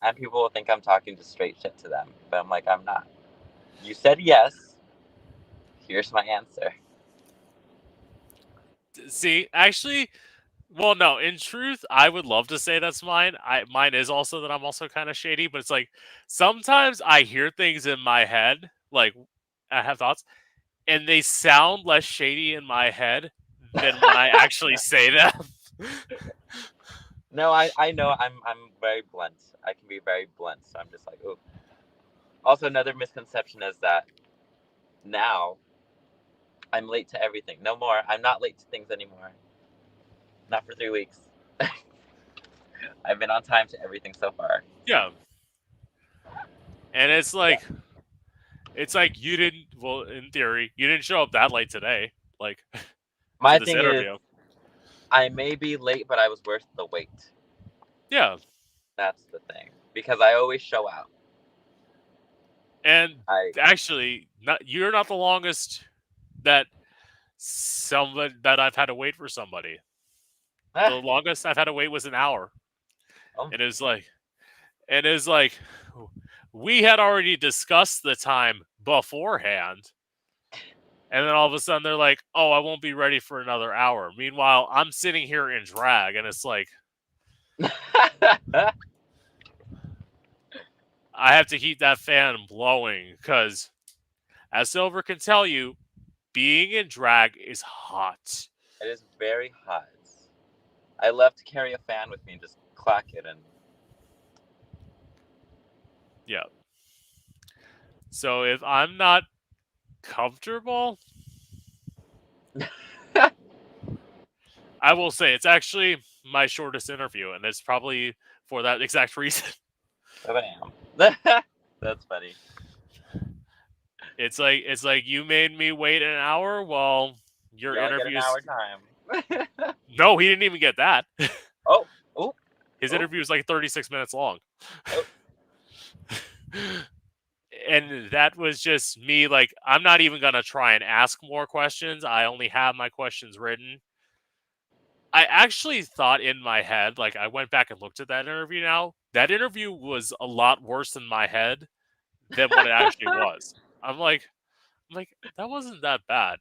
And people will think I'm talking just straight shit to them, but I'm like, I'm not. You said yes. Here's my answer. See, actually, well, no. In truth, I would love to say that's mine. Mine is also that I'm also kind of shady, but it's like sometimes I hear things in my head, like I have thoughts, and they sound less shady in my head than when I actually say them. No, I know I'm very blunt. I can be very blunt, so I'm just like, ooh. Also, another misconception is that now I'm late to everything. No more. I'm not late to things anymore. Not for 3 weeks. I've been on time to everything so far. Yeah, and Yeah. it's like you didn't. Well, in theory, you didn't show up that late today, like to My this thing is, interview. I may be late, but I was worth the wait. Yeah, That's the thing. Because I always show out. and I actually, you're not the longest that somebody that I've had to wait for somebody. The ah, longest I've had to wait was an hour, oh, and it was like we had already discussed the time beforehand, and then all of a sudden they're like, "Oh, I won't be ready for another hour." Meanwhile, I'm sitting here in drag, and it's like I have to keep that fan blowing because, as Silver can tell you, being in drag is hot. it is very hot. I love to carry a fan with me and just clack it and Yeah. So if I'm not comfortable, I will say it's actually my shortest interview, and it's probably for that exact reason. That's funny. It's like you made me wait an hour. Well, your Y'all get an interviews. hour time. No, he didn't even get that. Oh, oh, His oh. interview was like 36 minutes long. Oh. And that was just me, like, I'm not even gonna try and ask more questions. I only have my questions written. I actually thought in my head, like, I went back and looked at that interview now. That interview was a lot worse in my head than what it actually was. I'm like, that wasn't that bad.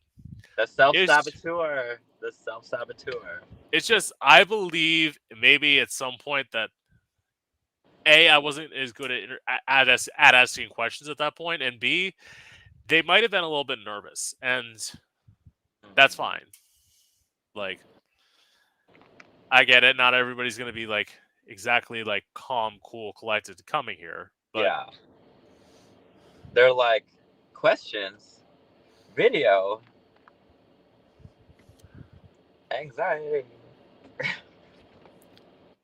The It's self-saboteur. The self-saboteur. it's just I believe maybe at some point that I wasn't as good at asking questions at that point, and B, they might have been a little bit nervous, and that's Mhm. fine. Like, I get it. Not everybody's gonna be like exactly like calm, cool, collected coming here, but Yeah. They're like, questions, video, anxiety.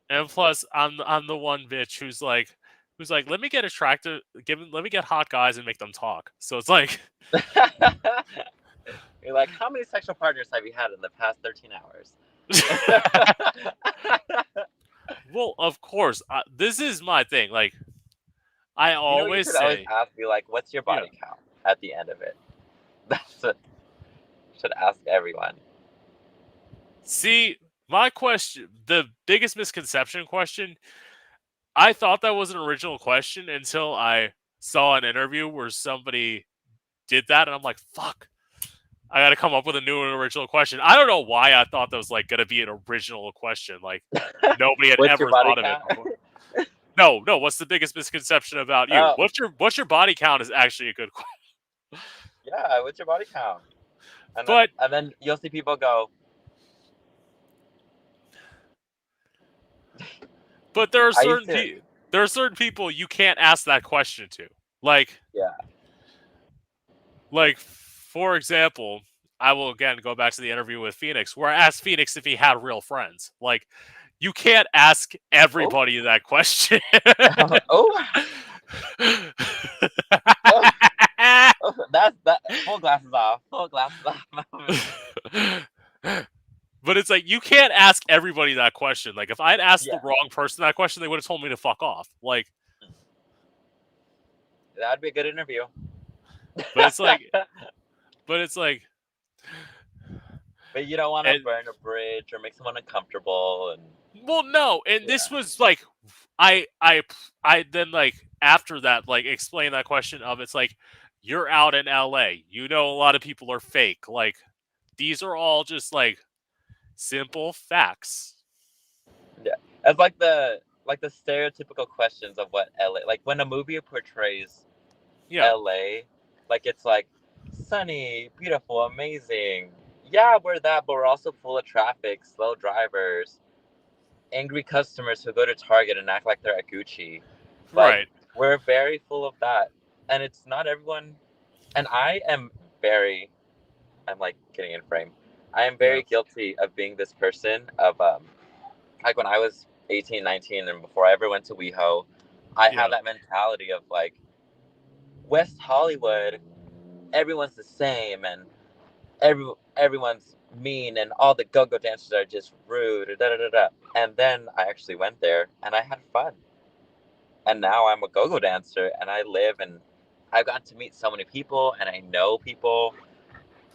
and plus I'm the one bitch who's like, let me get attractive, let me get hot guys and make them talk. So it's like, You're like, how many sexual partners have you had in the past 13 hours? well, of course, this is my thing. Like, I You know what you always should always say, ask? Be like, what's your yeah. body count at the end of it? That's what you should ask everyone. See, my question, the biggest misconception question, I thought that was an original question until I saw an interview where somebody did that, and I'm like, fuck. I got to come up with a new and original question. I don't know why I thought that was like going to be an original question. Like, nobody had What's your ever body thought of it count? before. No, no. What's the biggest misconception about you? Oh, What's your body count is actually a good question. yeah. What's your body count? And then But and then you'll see people go, but there are I used certain to. people you can't ask that question to. Like Yeah. like for example, I will again go back to the interview with Phoenix where I asked Phoenix if he had real friends. Like, you can't ask Oh. everybody that question. Oh. Oh. Oh. That's that. Full glasses off. Full glasses off. But it's like, you can't ask everybody that question. Like, if I had asked the Yeah. wrong person that question, they would have told me to fuck off. Like, That'd be a good interview. but it's like, but it's like, But you don't want to and burn a bridge or make someone uncomfortable. And well, no, and this yeah. was like, I then like after that like explain that question of it's like, you're out in LA, you know, a lot of people are fake. Like, these are all just like simple facts. Yeah. It's like the stereotypical questions of what LA, like when a movie portrays Yeah, LA, like it's like sunny, beautiful, amazing. Yeah, we're that, but we're also full of traffic, slow drivers, angry customers who go to Target and act like they're at Gucci. Like, right. we're very full of that. And it's not everyone, and I'm like getting in frame. I am Yeah, very guilty of being this person of like when I was 18, 19, and before I ever went to WeHo, I had yeah, that mentality of like West Hollywood, everyone's the same, and everyone's mean, and all the go-go dancers are just rude. Da, da, da, da. And then I actually went there, and I had fun. And now I'm a go-go dancer, and I live, and I've gotten to meet so many people, and I know people,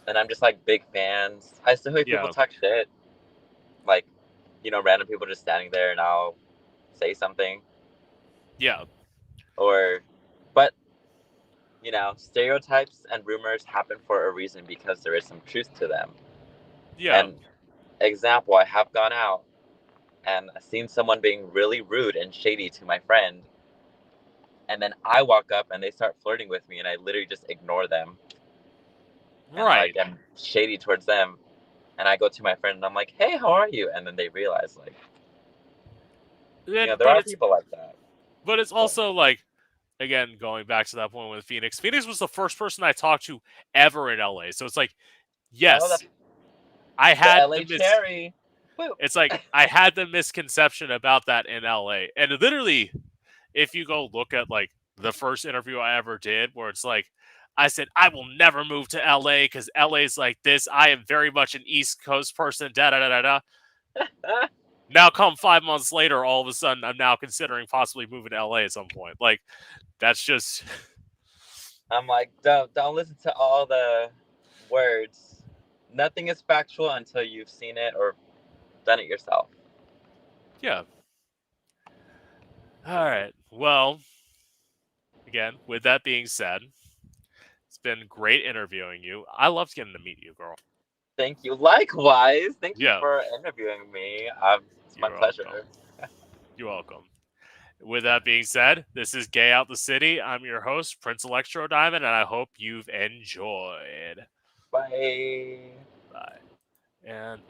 and I'm just like big fans. I still hear people yeah, talk shit, like, random people just standing there, and I'll say something, yeah, or, but stereotypes and rumors happen for a reason because there is some truth to them. yeah. And example, I have gone out and seen someone being really rude and shady to my friend, and then I walk up and they start flirting with me, and I literally just ignore them, and I like Right. am shady towards them, and I go to my friend and I'm like, "Hey, how are you?" And then they realize, like, Then, there are people like that. but it's So, also like, again, going back to that point with Phoenix. Phoenix was the first person I talked to ever in LA. So it's like, oh, yes, that's I the had LA cherry. Woo. it's like I had the misconception about that in LA. And literally, if you go look at like the first interview I ever did, where it's like, I said, I will never move to LA because LA is like this. I am very much an East Coast person. Da da da da da. Now, come 5 months later, all of a sudden, I'm now considering possibly moving to LA at some point. Like, that's just. I'm like, don't listen to all the words. Nothing is factual until you've seen it or done it yourself. Yeah. All right. Well, again, with that being said, it's been great interviewing you. I loved getting to meet you, girl. Thank you. Likewise. Thank you Yeah, for interviewing me. It's my you're pleasure. welcome. You're welcome. With that being said, this is Gay Out the City. I'm your host, Prince Electro Diamond, and I hope you've enjoyed. Bye. Bye. And